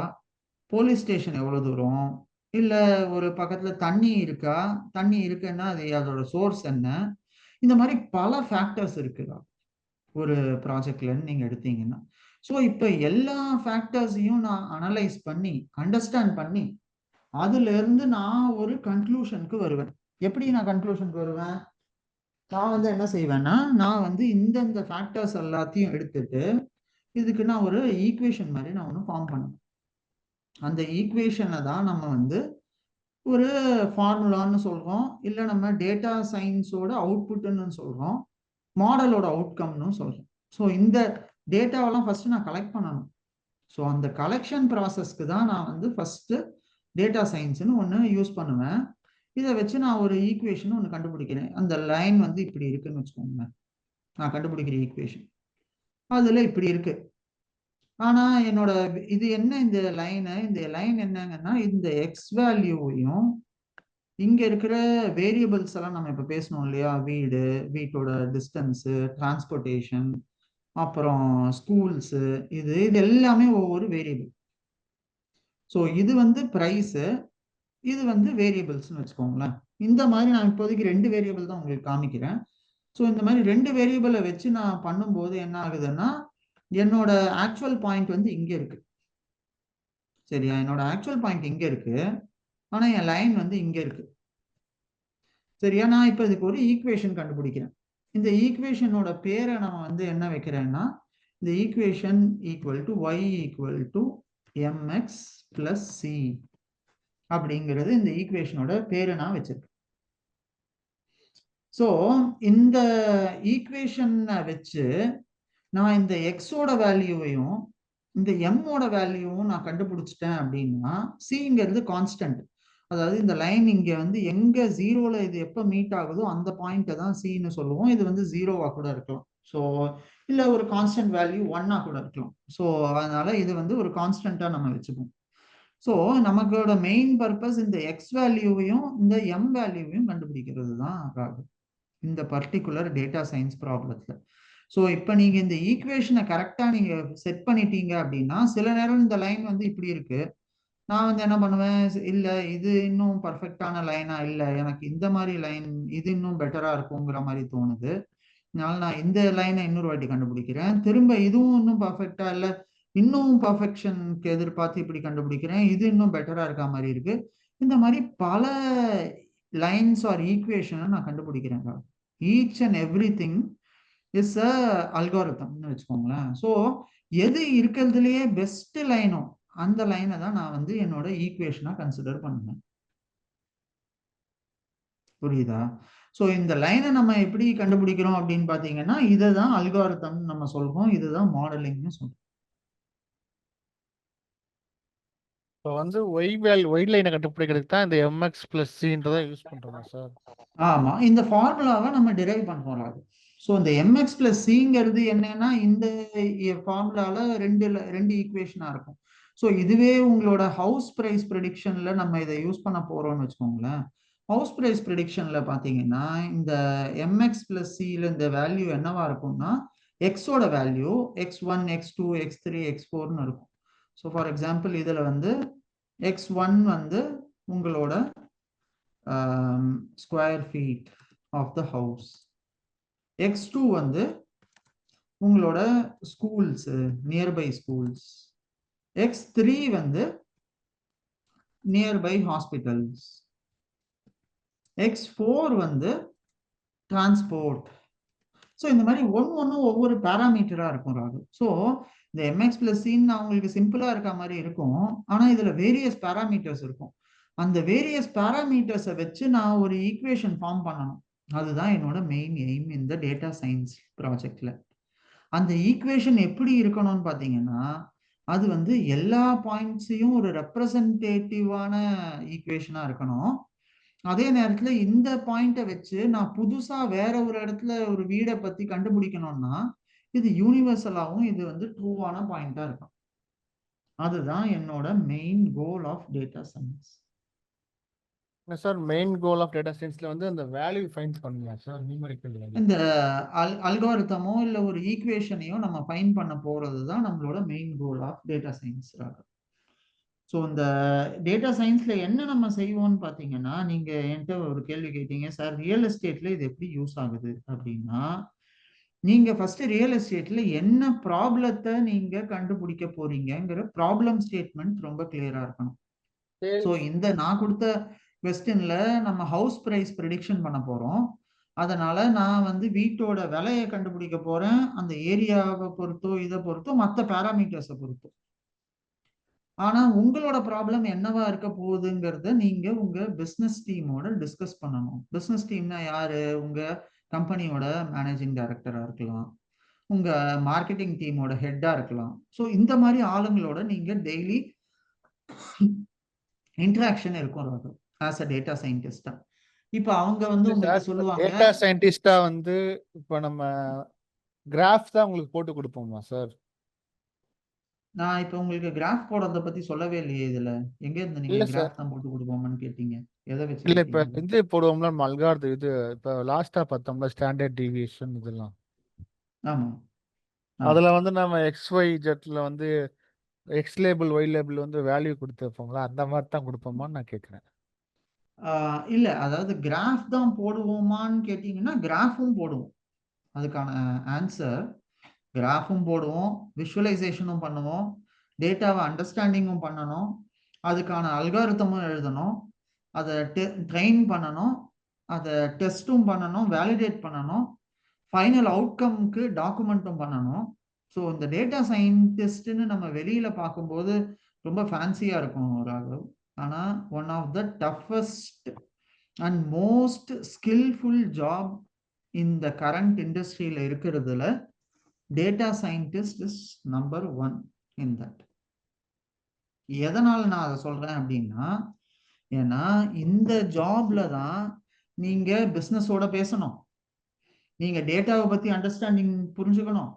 Speaker 1: போலீஸ் ஸ்டேஷன் எவ்வளவு தூரம், இல்ல ஒரு பக்கத்துல தண்ணி இருக்கா, தண்ணி இருக்குன்னா அது அதோட சோர்ஸ் என்ன, இந்த மாதிரி பல ஃபேக்டர்ஸ் இருக்குதா ஒரு ப்ராஜெக்ட்ல நீங்க எடுத்தீங்கன்னா. ஸோ இப்போ எல்லா ஃபேக்டர்ஸையும் நான் அனலைஸ் பண்ணி அண்டர்ஸ்டாண்ட் பண்ணி அதுல இருந்து நான் ஒரு கன்க்ளூஷனுக்கு வருவேன். எப்படி நான் கன்க்ளூஷனுக்கு வருவேன்? நான் வந்து என்ன செய்வேன்னா, நான் வந்து இந்தந்த ஃபேக்டர்ஸ் எல்லாத்தையும் எடுத்துட்டு இதுக்கு நான் ஒரு ஈக்குவேஷன் மாதிரி நான் ஒன்று ஃபார்ம் பண்ணுவேன். அந்த ஈக்குவேஷனை தான் நம்ம வந்து ஒரு ஃபார்முலான்னு சொல்றோம், இல்லை நம்ம டேட்டா சயின்ஸோட அவுட்புட்னு சொல்றோம், மாடலோட அவுட்கம்னு சொல்றோம். ஸோ இந்த டேட்டாவெல்லாம் ஃபர்ஸ்ட் நான் கலெக்ட் பண்ணணும். ஸோ அந்த கலெக்ஷன் ப்ராசஸ்க்கு தான் நான் வந்து ஃபர்ஸ்ட் டேட்டா சயின்ஸ்னு ஒன்று யூஸ் பண்ணுவேன். இதை வச்சு நான் ஒரு ஈக்குவேஷன் ஒன்று கண்டுபிடிக்கிறேன். அந்த லைன் வந்து இப்படி இருக்குன்னு வச்சுக்கோங்க, நான் கண்டுபிடிக்கிற ஈக்குவேஷன் அதுல இப்படி இருக்கு. ஆனா என்னோட இது என்ன, இந்த லைன் என்னங்கன்னா இந்த எக்ஸ் வேல்யூவையும் இங்க இருக்கிற வேரியபிள்ஸ் எல்லாம் நம்ம இப்ப பேசணும் இல்லையா, வீடு, வீட்டோட டிஸ்டன்ஸ், டிரான்ஸ்போர்ட்டேஷன், அப்புறம் ஸ்கூல்ஸ், இது எல்லாமே ஒவ்வொரு வேரியபிள். ஸோ இது வந்து பிரைஸ், இது வந்து வேரியபிள்ஸ்னு வச்சுக்கோங்களேன். இந்த மாதிரி நான் இப்போதைக்கு 2 வேரியபிள் தான் உங்களுக்கு காமிக்கிறேன். ஸோ இந்த மாதிரி 2 வேரியபிளை வச்சு நான் பண்ணும்போது என்ன ஆகுதுன்னா, என்னோட ஆக்சுவல் பாயிண்ட் வந்து இங்க இருக்கு. சரியா, என்னோட ஆக்சுவல் பாயிண்ட் இங்க இருக்கு, ஆனா என் லைன் வந்து இங்க இருக்கு. சரியா, நான் இப்ப இதுக்கு ஒரு ஈக்குவேஷன் கண்டுபிடிக்கிறேன். இந்த ஈக்குவேஷனோட பேரை நான் வந்து என்ன வைக்கிறேன்னா, இந்த equation equal to y equal to m x plus c அப்படிங்கிறது இந்த ஈக்குவேஷனோட பேரை நான் வச்சிருக்கேன். ஸோ இந்த ஈக்குவேஷனை வச்சு நான் இந்த எக்ஸோட வேல்யூவையும் இந்த எம்மோட வேல்யூவும் நான் கண்டுபிடிச்சிட்டேன் அப்படின்னா, சிங்கிறது கான்ஸ்டன்ட். அதாவது இந்த லைன் இங்க வந்து எங்க ஜீரோல இது எப்ப மீட் ஆகுதோ அந்த பாயிண்ட்டை தான் சின்னு சொல்லுவோம். இது வந்து ஜீரோவா கூட இருக்கலாம், ஸோ இல்ல ஒரு கான்ஸ்டன்ட் வேல்யூ 1 கூட இருக்கலாம். ஸோ அதனால இது வந்து ஒரு கான்ஸ்டன்டா நம்ம வச்சுப்போம். ஸோ நமக்கோட மெயின் பர்பஸ் இந்த எக்ஸ் வேல்யூவையும் இந்த எம் வேல்யூவையும் கண்டுபிடிக்கிறது தான் ஆகும் இந்த பர்டிகுலர் டேட்டா சயின்ஸ் ப்ராப்ளத்துல. ஸோ இப்போ நீங்க இந்த ஈக்குவேஷனை கரெக்டா நீங்க செட் பண்ணிட்டீங்க அப்படின்னா, சில நேரம் இந்த லைன் வந்து இப்படி இருக்கு, நான் வந்து என்ன பண்ணுவேன், இல்ல இது இன்னும் பர்ஃபெக்டான லைனா இல்லை, எனக்கு இந்த மாதிரி லைன் இது இன்னும் பெட்டரா இருக்குங்கிற மாதிரி தோணுது, அதனால நான் இந்த லைனை இன்னொரு வாட்டி கண்டுபிடிக்கிறேன், திரும்ப இதுவும் இன்னும் பர்ஃபெக்டா இல்லை, இன்னும் பர்ஃபெக்ஷனுக்கு எதிர்பார்த்து இப்படி கண்டுபிடிக்கிறேன், இது இன்னும் பெட்டரா இருக்க மாதிரி இருக்கு. இந்த மாதிரி பல லைன்ஸ் ஆர் ஈக்குவேஷனை நான் கண்டுபிடிக்கிறேன். Each and every thing is a அல்காரிதம்னு வச்சுக்கோங்களேன். ஸோ எது இருக்கிறதுலயே பெஸ்ட் லைனோ அந்த லைனை தான் நான் வந்து என்னோட ஈக்குவேஷனா கன்சிடர் பண்ணுவேன். புரியுதா? ஸோ இந்த லைனை நம்ம எப்படி கண்டுபிடிக்கிறோம் அப்படின்னு பாத்தீங்கன்னா, இதுதான் அல்காரிதம் நம்ம சொல்றோம், இதுதான் மாடலிங்னு சொல்றோம்.
Speaker 2: இப்போ வந்து ஒய் லைனை கண்டுபிடிக்கிறதுக்கு தான் இந்த எம்எக்ஸ் பிளஸ் சின்றதை யூஸ் பண்றோமா சார்?
Speaker 1: ஆமா, இந்த ஃபார்முலாவை நம்ம டிரைவ் பண்றோம். ஸோ இந்த எம்எக்ஸ் பிளஸ் சிங்கிறது என்னன்னா, இந்த ஃபார்முலால ரெண்டு ஈக்குவேஷனா இருக்கும். ஸோ இதுவே உங்களோட ஹவுஸ் பிரைஸ் ப்ரெடிக்ஷன்ல நம்ம இதை யூஸ் பண்ண போறோம்னு வச்சுக்கோங்களேன். ஹவுஸ் பிரைஸ் ப்ரெடிக்ஷன்ல பாத்தீங்கன்னா, இந்த எம்எக்ஸ் பிளஸ் சில இந்த வேல்யூ என்னவா இருக்கும்னா, எக்ஸோட வேல்யூ x1 x2 x3 x4ன்னு இருக்கும். ஸோ ஃபார் எக்ஸாம்பிள் இதுல வந்து x1 வந்து உங்களோட square feet of the house, x2 வந்து உங்களோட ஸ்கூல்ஸ், நியர்பை ஸ்கூல்ஸ், x3 வந்து நியர்பை ஹாஸ்பிட்டல்ஸ், x4 வந்து டிரான்ஸ்போர்ட். ஸோ இந்த மாதிரி ஒன்றும் ஒவ்வொரு பேராமீட்டரா இருக்கும் ராகு. ஸோ இந்த எம்எக்ஸ் பிளஸ் சின்னு அவங்களுக்கு சிம்பிளா இருக்க மாதிரி இருக்கும், ஆனா இதுல வேரியஸ் பேராமீட்டர்ஸ் இருக்கும். அந்த வேரியஸ் பேராமீட்டர்ஸை வச்சு நான் ஒரு ஈக்குவேஷன் ஃபார்ம் பண்ணணும். அதுதான் என்னோட மெயின் எய்ம் இந்த டேட்டா சயின்ஸ் ப்ராஜெக்ட்ல. அந்த ஈக்குவேஷன் எப்படி இருக்கணும்னு பாத்தீங்கன்னா, அது வந்து எல்லா பாயிண்ட்ஸையும் ஒரு ரெப்ரசன்டேட்டிவான ஈக்குவேஷனா இருக்கணும். அதே நேரத்துல இந்த பாயிண்ட்டை வச்சு நான் புதுசா வேற ஒரு இடத்துல ஒரு வீடை பத்தி கண்டுபிடிக்கணும்னா இது யூனிவர்சலாவும் இது வந்து ட்ரூவான பாயிண்டா இருக்கும். அதுதான் என்னோட main goal of data science.
Speaker 2: Sir main goal of data சயின்ஸ்ல வந்து அந்த வேல்யூ ஃபைண்ட் பண்ணுங்க சார், நியூமெரிக்கல் வேல்யூ.
Speaker 1: இந்த அல்காரிதமோ இல்ல ஒரு ஈக்குவேஷனையோ நம்ம ஃபைண்ட் பண்ண போறது தான் நம்மளோட main goal of data science. So இந்த டேட்டா சயின்ஸ்ல என்ன நம்ம செய்வோம்னு பாத்தீங்கன்னா, நீங்க என்கிட்ட ஒரு கேள்வி கேட்டீங்க, சார் ரியல் எஸ்டேட்ல இது எப்படி யூஸ் ஆகுது அப்படின்னா, நீங்க ஃபர்ஸ்ட் ரியல் எஸ்டேட்ல என்ன ப்ராப்ளத்தை நீங்க கண்டுபிடிக்க போறீங்கிற ப்ராப்ளம் ஸ்டேட்மெண்ட் ரொம்ப கிளியரா இருக்கணும். ஸோ இந்த நான் கொடுத்த கொஸ்டின்ல நம்ம ஹவுஸ் பிரைஸ் ப்ரெடிக்ஷன் பண்ண போறோம். அதனால நான் வந்து வீட்டோட விலையை கண்டுபிடிக்க போறேன், அந்த ஏரியாவை பொறுத்தோ இதை பொறுத்தோ மற்ற பேராமீட்டர்ஸை பொறுத்தோ. ஆனா உங்களோட ப்ராப்ளம் என்னவா இருக்க போகுதுங்கிறத நீங்க உங்க பிசினஸ் டீமோட டிஸ்கஸ் பண்ணணும். பிசினஸ் டீம்னா யாரு? உங்க கம்பெனியோட மேனேஜிங் டைரக்டரா இருக்கலாம், உங்க மார்க்கெட்டிங் டீமோட ஹெட்டா இருக்கலாம். ஸோ இந்த மாதிரி ஆளுங்களோட நீங்க டெய்லி இன்டராக்ஷன் இருக்கும் ஆஸ் அ டேட்டா சயின்டிஸ்டா. இப்ப அவங்க வந்து உங்களுக்கு சொல்லுவாங்க,
Speaker 2: டேட்டா சயின்டிஸ்டா வந்து இப்ப நம்ம கிராஃப் தான் உங்களுக்கு போட்டு கொடுப்போமா சார்?
Speaker 1: நான் இப்ப உங்களுக்கு கிராஃப் போடுறத பத்தி சொல்லவே இல்லையே இதுல. எங்க இருந்து நீங்க கிராஃப் தான் போட்டு கொடுப்போம்னு கேட்டீங்க? எதை வச்சு
Speaker 2: இல்ல இப்ப
Speaker 1: கேட்டீங்க?
Speaker 2: இது போடுவோம்ல அல்காரிதம், இது இப்ப லாஸ்டா பார்த்தோம்ல ஸ்டாண்டர்ட் டீவியேஷன் இதெல்லாம்.
Speaker 1: ஆமா,
Speaker 2: அதுல வந்து நம்ம XYZல வந்து எக்ஸ் லேபிள் ஒய் லேபிள் வந்து வேல்யூ கொடுத்துருப்போங்களா, அந்த மாதிரி தான் கொடுப்போமான்னு நான் கேட்குறேன்.
Speaker 1: இல்ல, அதாவது கிராஃப் தான் போடுவோமான்னு கேட்டீங்கன்னா கிராஃபும் போடுவோம். அதுக்கான ஆன்சர் கிராஃபும் போடுவோம், விஷுவலைசேஷனும் பண்ணுவோம், டேட்டாவை அண்டர்ஸ்டாண்டிங்கும் பண்ணணும், அதுக்கான அல்காரிதமும் எழுதணும், அதை ட்ரெயின் பண்ணணும், அதை டெஸ்ட்டும் பண்ணணும், வேலிடேட் பண்ணணும், ஃபைனல் அவுட்கம்க்கு டாக்குமெண்ட்டும் பண்ணணும். ஸோ இந்த டேட்டா சயின்டிஸ்ட்னு நம்ம வெளியில பார்க்கும்போது ரொம்ப ஃபேன்சியா இருக்கும் ராகவ். ஆனா one of the toughest and most skillful job இந்த கரண்ட் இண்டஸ்ட்ரியில இருக்கிறதுல data scientist is number 1 in that. எதனால நான் அதை சொல்றேன் அப்படின்னா, ஏன்னா இந்த ஜாப்ல தான் நீங்க பிசினஸோட பேசணும், நீங்க டேட்டாவை பத்தி அண்டர்ஸ்டாண்டிங் புரிஞ்சுக்கணும்,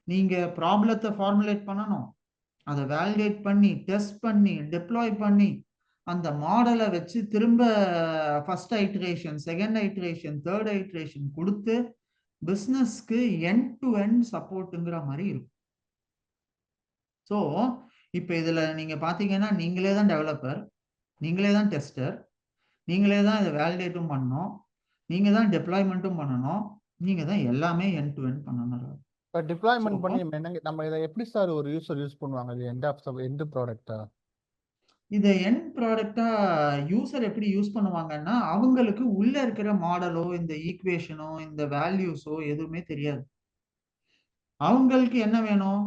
Speaker 1: நீங்க ப்ராப்ளத்தை ஃபார்முலேட் பண்ணணும், அதை வேலிடேட் பண்ணி டெஸ்ட் பண்ணி டெப்ளாய் பண்ணி அந்த மாடலை வச்சு திரும்ப first iteration, second iteration, third iteration கொடுத்து பிஸ்னஸ்க்கு எண்ட் டு எண்ட் சப்போர்ட்டுங்கிற மாதிரி இருக்கும். ஸோ இப்போ இதில் நீங்கள் பார்த்தீங்கன்னா நீங்களே தான் டெவலப்பர், நீங்களே தான் டெஸ்டர், நீங்களே தான் இதை வேலிடேட்டும் பண்ணணும், நீங்கள் தான் டெப்ளாய்மெண்ட்டும் பண்ணணும், நீங்கள் தான் எல்லாமே எண்ட் டு எண்ட் பண்ணணும்.
Speaker 2: இப்போ டிப்ளாய்மெண்ட் பண்ணி நம்ம இதை எப்படி சார் ஒரு யூசர் யூஸ் பண்ணுவாங்க? இது எண்ட் ப்ராடக்டா?
Speaker 1: இதை எண்ட் ப்ராடக்டா யூசர் எப்படி யூஸ் பண்ணுவாங்கன்னா, அவங்களுக்கு உள்ள இருக்கிற மாடலோ இந்த ஈக்குவேஷனோ இந்த வேல்யூஸோ எதுவுமே தெரியாது. அவங்களுக்கு என்ன வேணும்?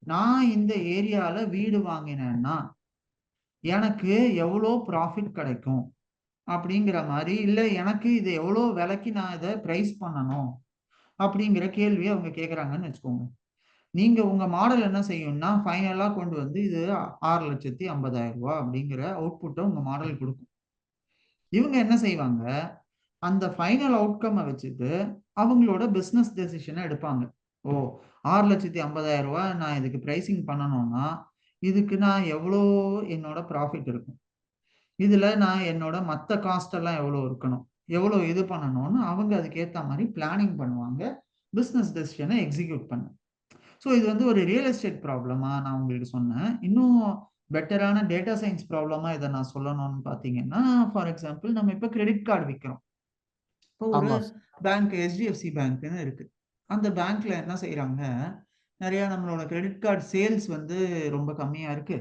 Speaker 1: நான் இந்த ஏரியால வீடு வாங்கினேன்னா எனக்கு எவ்வளோ ப்ராஃபிட் கிடைக்கும் அப்படிங்கிற மாதிரி, இல்லை எனக்கு இது எவ்வளோ விலைக்கு நான் இதை ப்ரைஸ் பண்ணணும் அப்படிங்கிற கேள்வியை அவங்க கேட்குறாங்கன்னு வச்சுக்கோங்க. நீங்க உங்க மாடல் என்ன செய்யும்னா ஃபைனலா கொண்டு வந்து இது 6,50,000 ரூபாய் அப்படிங்கிற அவுட்புட்டை உங்க மாடல் கொடுக்கும். இவங்க என்ன செய்வாங்க, அந்த ஃபைனல் அவுட்கம் வச்சுட்டு அவங்களோட பிசினஸ் டெசிஷனை எடுப்பாங்க. ஓ, 6,50,000 ரூபாய் நான் இதுக்கு பிரைசிங் பண்ணணும்னா இதுக்கு நான் எவ்வளோ என்னோட ப்ராஃபிட் இருக்கும், இதுல நான் என்னோட மற்ற காஸ்ட் எல்லாம் எவ்வளோ இருக்கணும், எவ்வளோ இது பண்ணணும்னு அவங்க அதுக்கேற்ற மாதிரி பிளானிங் பண்ணுவாங்க, பிசினஸ் டெசிஷனை எக்ஸிக்யூட் பண்ண. ஸோ இது வந்து ஒரு ரியல் எஸ்டேட் ப்ராப்ளமா நான் உங்களுக்கு சொன்னேன். இன்னும் பெட்டரான டேட்டா சயின்ஸ் ப்ராப்ளமா இதை நான் சொல்லணும்னு பார்த்தீங்கன்னா, ஃபார் எக்ஸாம்பிள் நம்ம இப்போ கிரெடிட் கார்டு விற்கிறோம். இப்போ ஒரு பேங்க் HDFC பேங்க்னு இருக்கு. அந்த பேங்க்ல என்ன செய்யறாங்க, நிறைய நம்மளோட கிரெடிட் கார்டு சேல்ஸ் வந்து ரொம்ப கம்மியா இருக்கு.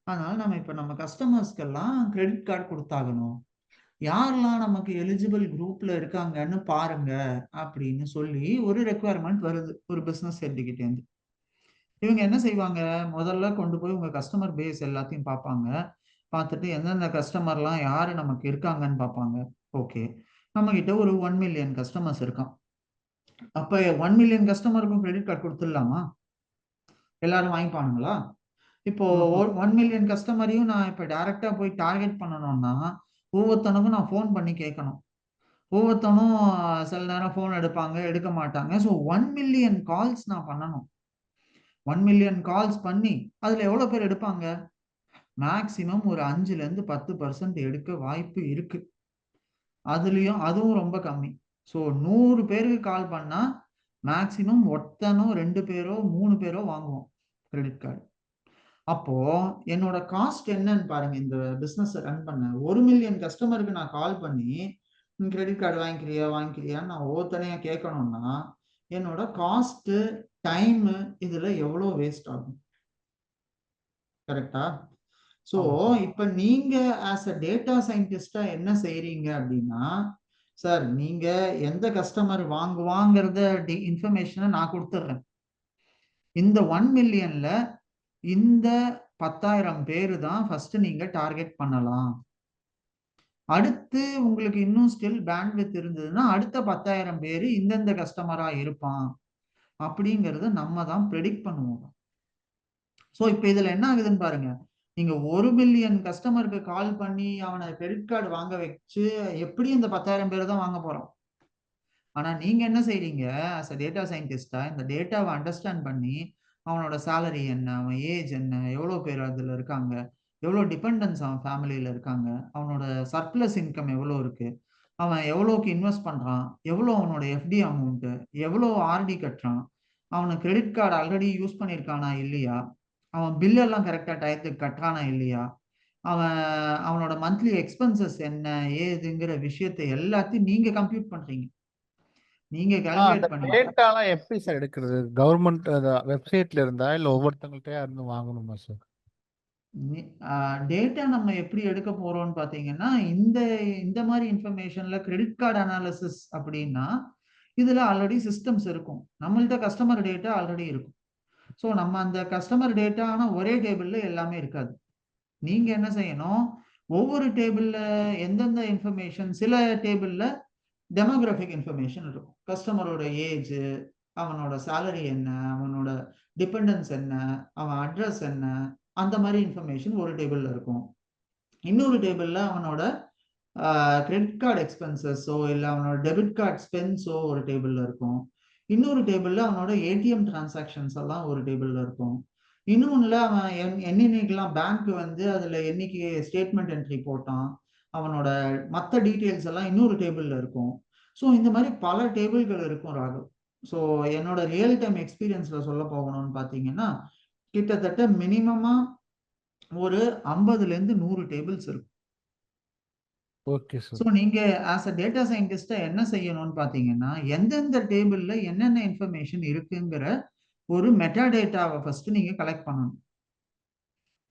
Speaker 1: அதனால நம்ம இப்போ நம்ம கஸ்டமர்ஸ்க்கெல்லாம் கிரெடிட் கார்டு கொடுத்தாகணும், யாரெல்லாம் நமக்கு எலிஜிபிள் குரூப்ல இருக்காங்கன்னு பாருங்க அப்படின்னு சொல்லி ஒரு ரெக்குவயர்மெண்ட் வருது ஒரு பிசினஸ் ஹெட்கிட்ட இருந்து. இவங்க என்ன செய்வாங்க, முதல்ல கொண்டு போய் உங்க கஸ்டமர் பேஸ் எல்லாத்தையும் பார்ப்பாங்க. பார்த்துட்டு எந்தெந்த கஸ்டமர்லாம் யாரு நமக்கு இருக்காங்கன்னு பார்ப்பாங்க. ஓகே, நம்ம கிட்ட ஒரு 1 மில்லியன் கஸ்டமர்ஸ் இருக்கான். அப்ப 1 மில்லியன் கஸ்டமருக்கும் கிரெடிட் கார்டு கொடுத்துடலாமா? எல்லாரும் வாங்கிப்பானுங்களா? இப்போ 1 மில்லியன் கஸ்டமரையும் நான் இப்போ டைரக்டா போய் டார்கெட் பண்ணணும்னா ஒவ்வொருத்தனுக்கும் நான் ஃபோன் பண்ணி கேட்கணும். ஒவ்வொருத்தனும் சில நேரம் ஃபோன் எடுப்பாங்க, எடுக்க மாட்டாங்க. ஸோ 1 மில்லியன் கால்ஸ் நான் பண்ணணும். 1 மில்லியன் கால்ஸ் பண்ணி அதுல எவ்வளவு பேர் எடுப்பாங்க? மேக்சிமம் ஒரு 5% 10% எடுக்க வாய்ப்பு இருக்கு. அதுவும் ரொம்ப கம்மி. ஸோ 100 பேருக்கு கால் பண்ணா மேக்சிமம் ஒருத்தனோ 2 பேரோ 3 பேரோ வாங்குவோம் கிரெடிட் கார்டு. அப்போ என்னோட காஸ்ட் என்னன்னு பாருங்க. இந்த பிசினஸ் ரன் பண்ண 1 மில்லியன் கஸ்டமருக்கு நான் கால் பண்ணி கிரெடிட் கார்டு வாங்கிக்கிறியான்னு நான் ஒவ்வொருத்தனையா கேட்கணும்னா என்னோட காஸ்ட், டைம் இதுல எவ்வளவு வேஸ்ட் ஆகும். கரெக்டா? ஸோ இப்ப நீங்க ஆஸ் அ டேட்டா சயின்டிஸ்டா என்ன செய்றீங்க அப்படின்னா, சார் நீங்க எந்த கஸ்டமர் வாங்குவாங்கிறத இன்ஃபர்மேஷனை நான் கொடுத்துட்றேன். இந்த 1 மில்லியன்ல இந்த 10,000 பேரு தான் ஃபர்ஸ்ட் நீங்க டார்கெட் பண்ணலாம். அடுத்து உங்களுக்கு இன்னும் ஸ்டில் பேண்ட்வித் இருந்ததுன்னா அடுத்த 10,000 பேரு இந்தந்த கஸ்டமரா இருப்பான் அப்படிங்கறத நம்ம தான் ப்ரெடிக்ட் பண்ணுவோம். ஸோ இப்போ இதுல என்ன ஆகுதுன்னு பாருங்க. நீங்க 1 மில்லியன் கஸ்டமருக்கு கால் பண்ணி அவனை கிரெடிட் கார்டு வாங்க வச்சு எப்படி இந்த 10,000 பேர் தான் வாங்க போறோம். ஆனா நீங்க என்ன செய்றீங்க, ஆஸ் அ டேட்டா சயின்டிஸ்டா இந்த டேட்டாவை அண்டர்ஸ்டாண்ட் பண்ணி அவனோட சேலரி என்ன, அவன் ஏஜ் என்ன, எவ்வளவு பேர் அதுல இருக்காங்க, எவ்வளவு டிபெண்டன்ஸ் அவன் ஃபேமிலியில இருக்காங்க, அவனோட சர்ப்ளஸ் இன்கம் எவ்வளவு இருக்கு, அவன் எவ்வளவுக்கு இன்வெஸ்ட் பண்றான், எவ்வளவு அவனோட FD அமௌண்ட், எவ்வளவு RD கட்டுறான், அவனுக்கு கிரெடிட் கார்டு ஆல்ரெடி யூஸ் பண்ணியிருக்கானா இல்லையா, அவன் பில் எல்லாம் கரெக்டா டயத்துக்கு கட்டுறானா இல்லையா, அவனோட மந்த்லி எக்ஸ்பென்சஸ் என்ன ஏதுங்கிற விஷயத்தை எல்லாத்தையும் நீங்க கம்ப்யூட் பண்றீங்க. நீங்க கால்குலேட் பண்ணி
Speaker 2: டேட்டாலாம் எப்படி சார் எடுக்கிறது? கவர்மெண்ட் வெப்சைட்ல இருந்தா இல்ல ஒவ்வொருத்தங்கள்ட்டயா இருந்து வாங்கணுமா சார்?
Speaker 1: டேட்டா நம்ம எப்படி எடுக்க போறோம்னு பாத்தீங்கன்னா, இந்த மாதிரி இன்ஃபர்மேஷன்ல கிரெடிட் கார்டு அனாலிசிஸ் அப்படின்னா இதுல ஆல்ரெடி சிஸ்டம்ஸ் இருக்கும். நம்மள்ட்ட கஸ்டமர் டேட்டா ஆல்ரெடி இருக்கும். ஸோ நம்ம அந்த கஸ்டமர் டேட்டா ஆனா ஒரே டேபிள்ல எல்லாமே இருக்காது. நீங்க என்ன செய்யணும், ஒவ்வொரு டேபிள்ல எந்தெந்த இன்ஃபர்மேஷன், சில டேபிள்ல டெமோகிராஃபிக் இன்ஃபர்மேஷன் இருக்கும். கஸ்டமரோட ஏஜ், அவனோட சேலரி என்ன, அவனோட டிபெண்டன்ஸ் என்ன, அவன் அட்ரஸ் என்ன, அந்த மாதிரி இன்ஃபர்மேஷன் ஒரு டேபிள்ல இருக்கும். இன்னொரு டேபிள்ல அவனோட கிரெடிட் கார்டு எக்ஸ்பென்சஸோ இல்லை அவனோட டெபிட் கார்டு ஸ்பென்ஸோ ஒரு டேபிள்ல இருக்கும். இன்னொரு டேபிள்ல அவனோட ATM டிரான்சாக்ஷன்ஸ் எல்லாம் ஒரு டேபிள்ல இருக்கும். இன்னொன்னுல அவன் என்னைக்கெல்லாம் பேங்க் வந்து அதுல என்னைக்கு ஸ்டேட்மெண்ட் என்ட்ரி போட்டான், அவனோட மற்ற டீட்டெயில்ஸ் எல்லாம் இன்னொரு டேபிள்ல இருக்கும். ஸோ இந்த மாதிரி பல டேபிள்கள் இருக்கும் ராகு. ஸோ என்னோட ரியல் டைம் எக்ஸ்பீரியன்ஸ்ல சொல்ல போகணும்னு பார்த்தீங்கன்னா கிட்டத்தட்ட மினிமமா ஒரு 50ல இருந்து 100 டேபிள்ஸ் இருக்கும்.
Speaker 2: Okay sir.
Speaker 1: ஸோ நீங்க ஆஸ் அ டேட்டா சயின்டிஸ்டா என்ன செய்யணும்னு பார்த்தீங்கன்னா, எந்தெந்த டேபிள்ல என்னென்ன இன்ஃபர்மேஷன் இருக்குங்கிற ஒரு மெட்டா டேட்டாவை ஃபர்ஸ்ட் நீங்க கலெக்ட் பண்ணணும்.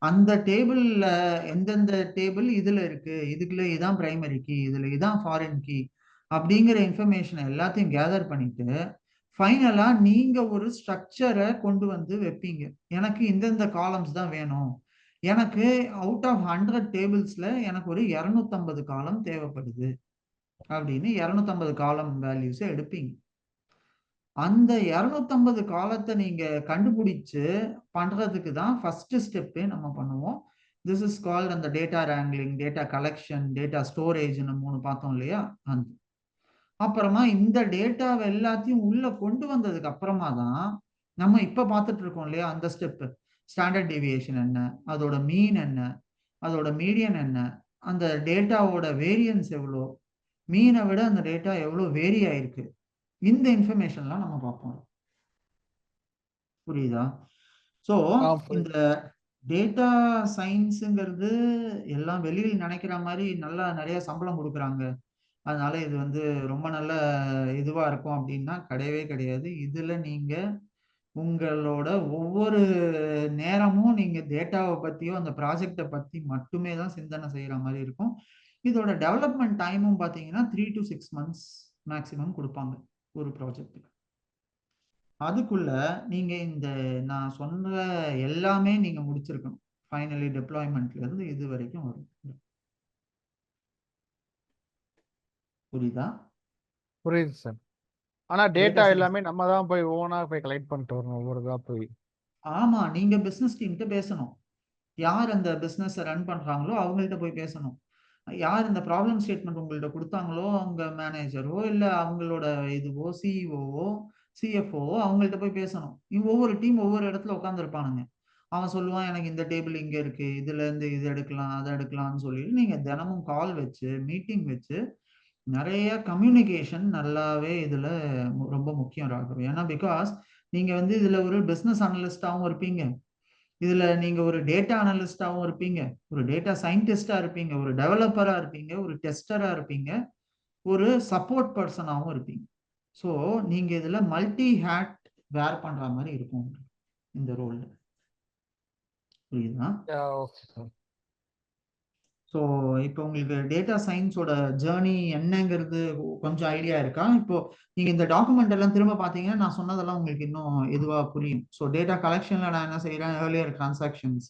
Speaker 1: அந்த டேபிள்ல எந்தெந்த டேபிள் இதுல இருக்கு, இதுக்குள்ள இதான் பிரைமரி கீ, இதுல இதான் ஃபாரின் கீ அப்படிங்கிற இன்ஃபர்மேஷன் எல்லாத்தையும் கேதர் பண்ணிட்டு ஃபைனலா நீங்க ஒரு ஸ்ட்ரக்சரை கொண்டு வந்து வைப்பீங்க. எனக்கு இந்தந்த காலம்ஸ் தான் வேணும், எனக்கு அவுட் ஆஃப் 100 டேபிள்ஸ்ல எனக்கு ஒரு 250 காலம் தேவைப்படுது அப்படின்னு 250 காலம் வேல்யூஸ் எடுப்பீங்க. அந்த 250 காலத்தை நீங்க கண்டுபிடிச்சு பண்றதுக்கு தான் ஃபர்ஸ்ட் ஸ்டெப்பே நம்ம பண்ணுவோம். திஸ் இஸ் கால்ட் அந்த டேட்டா ரேங்க்லிங், டேட்டா கலெக்ஷன், டேட்டா ஸ்டோரேஜ்னு 3 பார்த்தோம் இல்லையா? அந்த அப்புறமா இந்த டேட்டாவை எல்லாத்தையும் உள்ள கொண்டு வந்ததுக்கு அப்புறமா தான் நம்ம இப்ப பார்த்துட்டு இருக்கோம் இல்லையா அந்த ஸ்டெப். ஸ்டாண்டர்ட் டீவியேஷன் என்ன, அதோட மீன் என்ன, அதோட மீடியன் என்ன, அந்த டேட்டாவோட வேரியன்ஸ் எவ்வளோ, மீனை விட அந்த டேட்டா எவ்வளோ வேரி ஆயிருக்கு, இந்த இன்ஃபர்மேஷன்லாம் நம்ம பார்ப்போம். புரியுதா? ஸோ இந்த டேட்டா சயின்ஸுங்கிறது எல்லாம் வெளியில் நினைக்கிற மாதிரி நல்லா நிறைய சம்பளம் கொடுக்குறாங்க, அதனால இது வந்து ரொம்ப நல்ல இதுவா இருக்கும் அப்படின்னா கிடையவே கிடையாது. இதுல நீங்க உங்களோட ஒவ்வொரு நேரமும் நீங்க டேட்டாவை பத்தியோ அந்த ப்ராஜெக்டை பத்தி மட்டுமே தான் சிந்தனை செய்யற மாதிரி இருக்கும். இதோட டெவலப்மெண்ட் டைமும் பார்த்தீங்கன்னா 3 to 6 months மேக்சிமம் கொடுப்பாங்க ஒரு ப்ராஜெக்ட்டுக்கு. அதுக்குள்ள நீங்க இந்த நான் சொன்ன எல்லாமே நீங்க முடிச்சிருக்கணும். ஃபைனலி டெப்ளாய்மெண்ட்ல இருந்து இது வரைக்கும் வரும். புரியுதா?
Speaker 2: புரியுது சார். ஆனா டேட்டா எல்லாமே நம்ம தான் போய் ஓனா போய் கலெக்ட் பண்ணிட்டு வரணும் ஒவ்வொரு இதா போய்.
Speaker 1: ஆமா, நீங்க பிசினஸ் டீம்கிட்ட பேசணும். யார் அந்த பிசினஸ் ரன் பண்றாங்களோ அவங்கள்ட்ட போய் பேசணும். யார் இந்த ப்ராப்ளம் ஸ்டேட்மெண்ட் உங்கள்ட்ட கொடுத்தாங்களோ அவங்க மேனேஜரோ இல்ல அவங்களோட இதுவோ சிஇஓவோ சிஎஃப்ஓ அவங்கள்ட்ட போய் பேசணும். ஒவ்வொரு டீம் ஒவ்வொரு இடத்துல உட்காந்துருப்பானுங்க. அவன் சொல்லுவான் எனக்கு இந்த டேபிள் இங்க இருக்கு, இதுல இருந்து இது எடுக்கலாம் அதை எடுக்கலாம்னு சொல்லிட்டு நீங்க தினமும் கால் வச்சு மீட்டிங் வச்சு நிறைய கம்யூனிகேஷன் நல்லாவே இதுல ரொம்ப முக்கியம் ராகவ். ஏன்னா பிகாஸ் நீங்க வந்து இதுல ஒரு பிசினஸ் அனலிஸ்டாவும் இருப்பீங்க, இதுல நீங்க ஒரு டேட்டா அனலிஸ்டாவும் இருப்பீங்க, ஒரு டேட்டா சயின்டிஸ்டா இருப்பீங்க, ஒரு டெவலப்பரா இருப்பீங்க, ஒரு டெஸ்டரா இருப்பீங்க, ஒரு சப்போர்ட் பர்சனாவும் இருப்பீங்க. ஸோ நீங்க இதுல மல்டி ஹேட் வேர் பண்ற மாதிரி இருக்கும் இந்த ரோல்ல. புரியுதா?
Speaker 2: Okay sir.
Speaker 1: ஸோ இப்போ உங்களுக்கு டேட்டா சயின்ஸோட ஜேர்னி என்னங்கிறது கொஞ்சம் ஐடியா இருக்கா? இப்போ நீங்க இந்த டாக்குமெண்ட் எல்லாம் திரும்ப பார்த்தீங்கன்னா நான் சொன்னதெல்லாம் உங்களுக்கு இன்னும் இதுவா புரியும். ஸோ டேட்டா கலெக்ஷன்ல நான் என்ன செய்யறேன், earlier transactions,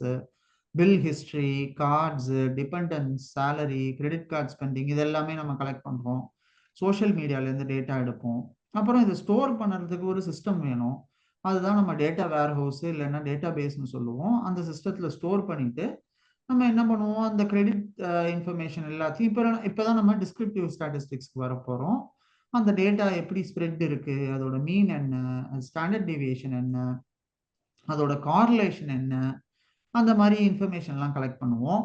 Speaker 1: bill history, cards, dependence, salary, credit card spending, இது எல்லாமே நம்ம கலெக்ட் பண்றோம். சோஷியல் மீடியாலேருந்து டேட்டா எடுப்போம். அப்புறம் இதை ஸ்டோர் பண்ணுறதுக்கு ஒரு சிஸ்டம் வேணும். அதுதான் நம்ம டேட்டா வேர் ஹவுஸ் இல்லைன்னா டேட்டா பேஸ்ன்னு சொல்லுவோம். அந்த சிஸ்டத்தில் ஸ்டோர் பண்ணிட்டு நம்ம என்ன பண்ணுவோம், அந்த கிரெடிட் இன்ஃபர்மேஷன் எல்லாத்தையும் இப்போதான் நம்ம டிஸ்கிரிப்டிவ் ஸ்டாட்டிஸ்டிக்ஸ்க்கு வர போகிறோம். அந்த டேட்டா எப்படி ஸ்ப்ரெட் இருக்கு, அதோட மீன் என்ன, ஸ்டாண்டர்ட் டிவியேஷன் என்ன, அதோட கார்லேஷன் என்ன, அந்த மாதிரி இன்ஃபர்மேஷன்லாம் கலெக்ட் பண்ணுவோம்.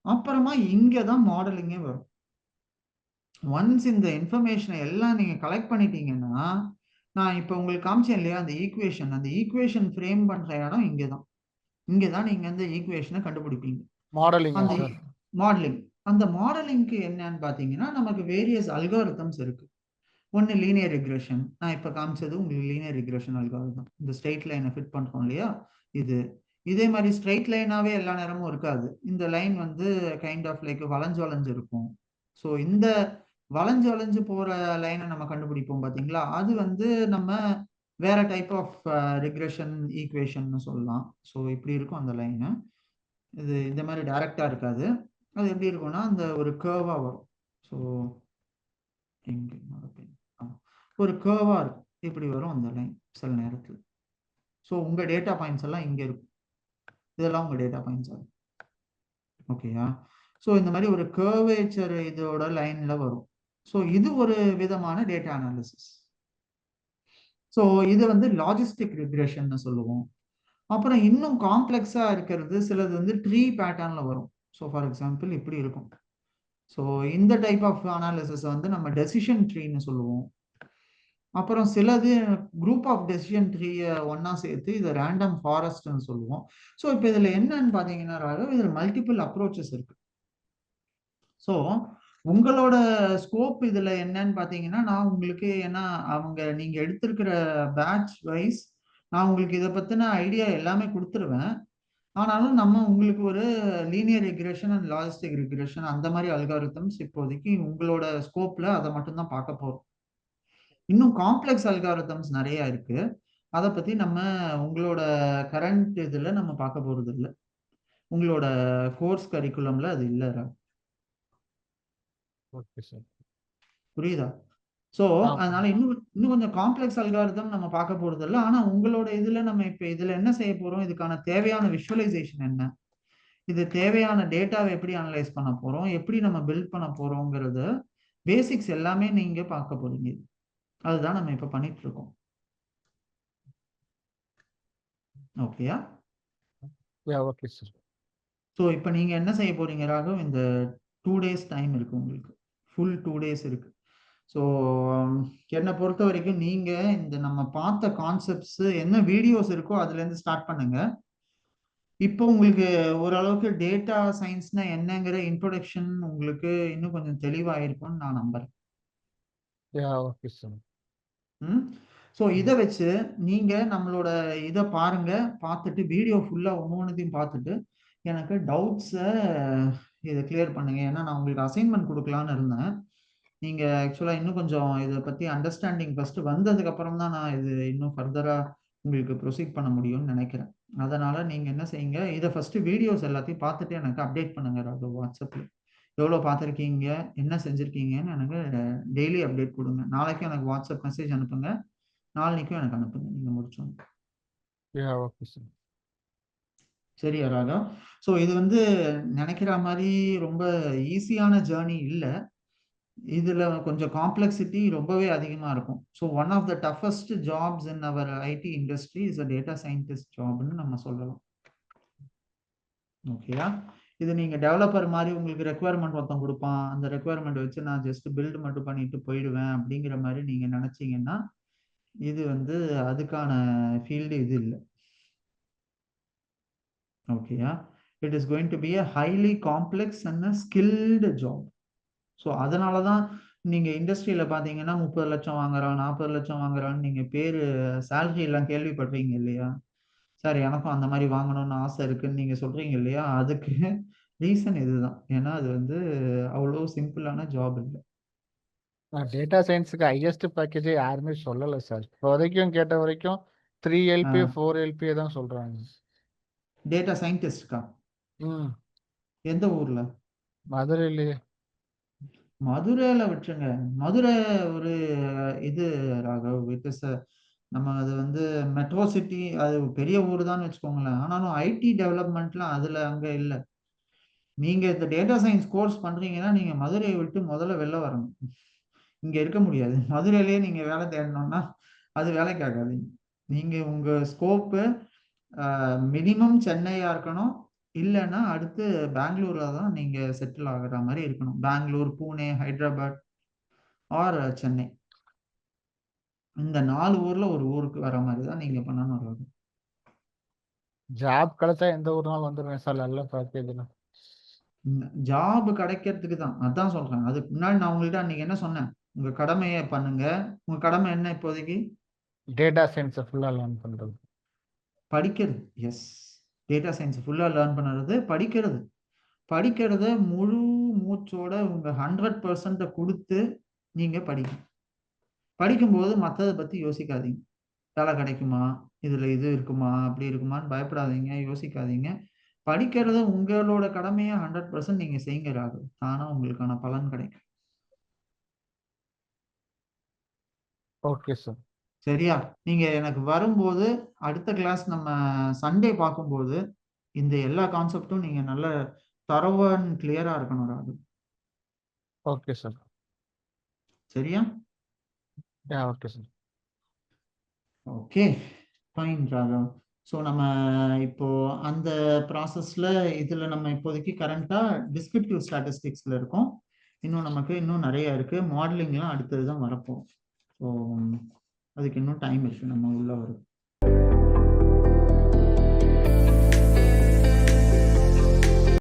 Speaker 1: அப்புறமா இங்கே தான் மாடலிங்கே வரும். ஒன்ஸ் இந்த இன்ஃபர்மேஷனை எல்லாம் நீங்க கலெக்ட் பண்ணிட்டீங்கன்னா, நான் இப்போ உங்களுக்கு காமிச்சேன் இல்லையா அந்த ஈக்குவேஷன், அந்த ஈக்குவேஷன் ஃப்ரேம் பண்ற இடம் இங்கதான். இங்கதான் நீங்க அந்த ஈக்குவேஷனை கண்டுபிடிப்பீங்க. அந்த மாடலிங், அந்த மாடலிங்க்கு என்னன்னு பாத்தீங்கன்னா நமக்கு வேரியஸ் அல்காரிதம்ஸ் இருக்கு. ஒன்னு லீனியர் ரிக்ரெஷன், நான் இப்ப காமிச்சது உங்களுக்கு லீனியர் ரிக்ரெஷன் அல்காரிதம். இந்த ஸ்ட்ரெயிட் லைனை ஃபிட் பண்றோம் இல்லையா, இது இதே மாதிரி ஸ்ட்ரெயிட் லைனாவே எல்லா நேரமும் இருக்காது. இந்த லைன் வந்து கைண்ட் ஆஃப் லைக் வளைஞ்சு வளைஞ்சு இருக்கும். ஸோ இந்த வளைஞ்சு வளைஞ்சு போற லைனை நம்ம கண்டுபிடிப்போம் பாத்தீங்களா, அது வந்து நம்ம வேற டைப் ஆஃப் ரிக்ரெஷன் ஈக்குவேஷன் சொல்லலாம். ஸோ இப்படி இருக்கும் அந்த லைனு. இது இந்த மாதிரி டைரக்டா இருக்காது. அது எப்படி இருக்கும்னா அந்த ஒரு கர்வா வரும். ஸோ ஒரு கர்வா இருக்கும், இப்படி வரும் அந்த லைன் சில நேரத்தில். ஸோ உங்க டேட்டா பாயிண்ட்ஸ் எல்லாம் இங்க இருக்கும், இதெல்லாம் உங்க டேட்டா பாயிண்ட்ஸ் ஆகும். ஓகேயா? ஸோ இந்த மாதிரி ஒரு கர்வேச்சர் இதோட லைன்ல வரும். ஸோ இது ஒரு விதமான டேட்டா அனாலிசிஸ். ஸோ இது வந்து லாஜிஸ்டிக் ரிக்ரெஷன் சொல்லுவோம். அப்புறம் இன்னும் காம்ப்ளெக்ஸா இருக்கிறது சிலது வந்து ட்ரீ பேட்டர்ன்ல வரும். ஸோ ஃபார் எக்ஸாம்பிள் இப்படி இருக்கும். ஸோ இந்த டைப் ஆஃப் அனாலிசிஸ் வந்து நம்ம டெசிஷன் ட்ரீன்னு சொல்லுவோம். அப்புறம் சிலது குரூப் ஆஃப் டெசிஷன் ட்ரீயை ஒன்னா சேர்த்து இதை ரேண்டம் ஃபாரஸ்ட்னு சொல்லுவோம். ஸோ இப்போ இதுல என்னன்னு பாத்தீங்கன்னா இதுல மல்டிபிள் அப்ரோச்சஸ் இருக்கு. ஸோ உங்களோட ஸ்கோப் இதுல என்னன்னு பாத்தீங்கன்னா நான் உங்களுக்கு, ஏன்னா நீங்க எடுத்திருக்கிற பேட்ச் வைஸ் நான் உங்களுக்கு இதை பத்தின ஐடியா எல்லாமே கொடுத்துருவேன். ஆனாலும் நம்ம உங்களுக்கு ஒரு linear regression and logistic regression அந்த மாதிரி அல்காரிதம்ஸ் இப்போதைக்கு உங்களோட ஸ்கோப்ல அதை மட்டும்தான் பார்க்க போறோம். இன்னும் காம்ப்ளெக்ஸ் அல்காரிதம்ஸ் நிறைய இருக்கு. அதை பத்தி நம்ம உங்களோட கரண்ட் இதுல நம்ம பார்க்க போறது இல்லை. உங்களோட கோர்ஸ் கரிக்குலம்ல அது இல்லை.
Speaker 2: Okay sir.
Speaker 1: புரியுதா? ஸோ அதனால இன்னும் கொஞ்சம் காம்ப்ளெக்ஸ் அல்காரிதம் நம்ம பார்க்க போறது இல்லை. ஆனா உங்களோட இதுல நம்ம இப்ப இதுல என்ன செய்ய போறோம், இதுக்கான தேவையான விஷுவலைசேஷன் என்ன, இது தேவையான டேட்டாவை எப்படி அனலைஸ் பண்ண போறோம், எப்படி நம்ம பில்ட் பண்ண போறோங்கிறது பேசிக்ஸ் எல்லாமே நீங்க பார்க்க போறீங்க. அதுதான் நம்ம இப்ப பண்ணிட்டு இருக்கோம். ஓகேயா?
Speaker 2: Okay sir.
Speaker 1: ஸோ இப்போ நீங்க என்ன செய்ய போறீங்க ராகவ், இந்த 2 days டைம் இருக்கு உங்களுக்கு, ஃபுல் 2 days இருக்கு. ஸோ என்னை பொறுத்த வரைக்கும் நீங்க இந்த நம்ம பார்த்த கான்செப்ட்ஸ் என்ன வீடியோஸ் இருக்கோ அதுல இருந்து ஸ்டார்ட் பண்ணுங்க. இப்போ உங்களுக்கு ஓரளவுக்கு டேட்டா சயின்ஸ்னா என்னங்கிற இன்ட்ரோடக்ஷன் உங்களுக்கு இன்னும் கொஞ்சம் தெளிவாயிருக்கும்னு நான் நம்புறேன்.
Speaker 2: Okay sir.
Speaker 1: ஸோ இதை வச்சு நீங்க நம்மளோட இதை பாருங்க, பார்த்துட்டு வீடியோ ஃபுல்லா ஒவ்வொன்றையும் பார்த்துட்டு எனக்கு டவுட்ஸை இதை கிளியர் பண்ணுங்க. ஏன்னா நான் உங்களுக்கு அசைன்மெண்ட் கொடுக்கலான்னு இருந்தேன். நீங்க ஆக்சுவலா இன்னும் கொஞ்சம் இதை பத்தி அண்டர்ஸ்டாண்டிங் ஃபர்ஸ்ட் வந்ததுக்கு அப்புறம் தான் நான் இது இன்னும் ஃபர்தரா உங்களுக்கு ப்ரொசீட் பண்ண முடியும்னு நினைக்கிறேன். அதனால நீங்க என்ன செய்யுங்க, இதை ஃபர்ஸ்ட் வீடியோஸ் எல்லாத்தையும் பார்த்துட்டு எனக்கு அப்டேட் பண்ணுங்க ராகவ். வாட்ஸ்அப்ல எவ்வளோ பார்த்துருக்கீங்க, என்ன செஞ்சுருக்கீங்கன்னு எனக்கு டெய்லி அப்டேட் கொடுங்க. நாளைக்கும் எனக்கு வாட்ஸ்அப் மெசேஜ் அனுப்புங்க, நாளைக்கும் எனக்கு அனுப்புங்க நீங்க முடிச்சோம்.
Speaker 2: Okay sir.
Speaker 1: சரியா ராகவ்? ஸோ இது நினைக்கிற மாதிரி ரொம்ப ஈஸியான ஜேர்னி இல்லை. இதுல கொஞ்சம் காம்ப்ளெக்சிட்டி ரொம்பவே அதிகமா இருக்கும். So one of the toughest jobs in our IT industry is a data scientist ஜாப்னு நம்ம சொல்லலாம். ஓகேயா? இது நீங்க டெவலப்பர் மாதிரி உங்களுக்கு ரெக்குவயர்மெண்ட் ஒருத்தன் கொடுப்பான், அந்த ரெக்குவயர்மெண்ட் வச்சு நான் ஜஸ்ட் பில்டு மட்டும் பண்ணிட்டு போயிடுவேன் அப்படிங்கிற மாதிரி நீங்க நினைச்சீங்கன்னா இது அதுக்கான ஃபீல்டு இது இல்லை. ஓகேயா? It is going to be a highly complex and a skilled job. So அதனால தான் நீங்கள் இண்டஸ்ட்ரியில் பார்த்தீங்கன்னா 30 லட்சம் வாங்குறான், 40 லட்சம் வாங்குறான்னு நீங்கள் சேலரி எல்லாம் கேள்விப்படுறீங்க இல்லையா? சார் எனக்கும் அந்த மாதிரி வாங்கணும்னு ஆசை இருக்குன்னு நீங்கள் சொல்கிறீங்க இல்லையா? அதுக்கு ரீசன் இதுதான். ஏன்னா அது அவ்வளோ சிம்பிளான ஜாப் இல்லை.
Speaker 2: டேட்டா சயின்ஸுக்கு ஹையஸ்ட் பேக்கேஜே யாருமே சொல்லலை சார். இப்போ வரைக்கும் கேட்ட வரைக்கும் 3 LP 4 LP தான் சொல்றாங்க.
Speaker 1: டேட்டா சயின்டிஸ்ட்கா? எந்த ஊர்ல?
Speaker 2: மதுரையிலேயே.
Speaker 1: மதுரையில விட்டுருங்க. மதுரை ஒரு இது ராகவ், இட் இஸ் நம்ம அது மெட்ரோ சிட்டி, அது பெரிய ஊர் தான் வச்சுக்கோங்களேன். ஆனாலும் ஐடி டெவலப்மெண்ட்லாம் அதுல அங்க இல்லை. நீங்க இந்த டேட்டா சயின்ஸ் கோர்ஸ் பண்றீங்கன்னா நீங்க மதுரையை விட்டு முதல்ல வெளில வரணும். இங்க இருக்க முடியாது. மதுரையிலேயே நீங்க வேலை தேடணும்னா அது வேலைக்கு ஆகாது. நீங்க உங்க ஸ்கோப்பு மினிமம் சென்னையா இருக்கணும், இல்லைன்னா அடுத்து பெங்களூர்ல தான் நீங்க செட்டில் ஆகுற மாதிரி இருக்கணும். பெங்களூர், பூனே, ஹைதராபாத் ஆர் சென்னை, இந்த 4 ஊர்ல ஒரு ஊருக்கு வர மாதிரி தான் நீங்க பண்ணணும்.
Speaker 2: ஜாப் கிடைச்சா எந்த ஊர்னாலும் வந்துடுவேன் சார், நல்ல பேக்கேஜ்ல.
Speaker 1: ஜாப் கிடைக்கிறதுக்கு தான் அதான் சொல்றேன். அதுக்கு முன்னாடி நான் உங்கள்கிட்ட அன்னைக்கு என்ன சொன்னேன், உங்க கடமையை பண்ணுங்க. உங்க கடமை என்ன இப்போதைக்கு?
Speaker 2: டேட்டா சயின்ஸை ஃபுல்லாக லேர்ன் பண்ணுறது,
Speaker 1: படிக்கிறது. எஸ், டேட்டா சயின்ஸ் ஃபுல்லா லேர்ன் பண்ணுறது, படிக்கிறது. படிக்கிறத முழு மூச்சோட உங்க 100% கொடுத்து நீங்க படிங்க. படிக்கும்போது மற்றதை பத்தி யோசிக்காதீங்க. வேலை கிடைக்குமா, இதுல இது இருக்குமா, அப்படி இருக்குமான்னு பயப்படாதீங்க, யோசிக்காதீங்க. படிக்கிறத உங்களோட கடமையை 100% நீங்க செய்யுங்க ராகுல். தானா உங்களுக்கான பலன் கிடைக்கும்.
Speaker 2: Okay sir.
Speaker 1: சரியா? நீங்க எனக்கு வரும்போது அடுத்த கிளாஸ் நம்ம சண்டே பார்க்கும்போது இந்த எல்லா கான்செப்டும் நீங்க நல்ல தரவன் கிளியரா இருக்கணும் ராகுல்.
Speaker 2: Okay sir.
Speaker 1: சரியா?
Speaker 2: Okay sir.
Speaker 1: Okay, fine Raghav. So நம்ம இப்போ அந்த ப்ராசஸ்ல இதுல நம்ம இப்போதைக்கு கரண்டா டிஸ்கிரிப்டிவ் ஸ்டாட்டிஸ்டிக்ஸ்ல இருக்கோம். இன்னும் நமக்கு இன்னும் நிறைய இருக்கு. மாடலிங்லாம் அடுத்தது தான் வரப்போம். ஸோ அதுக்கு இன்னும் டைம் இருக்கு நம்ம உள்ள வரும்.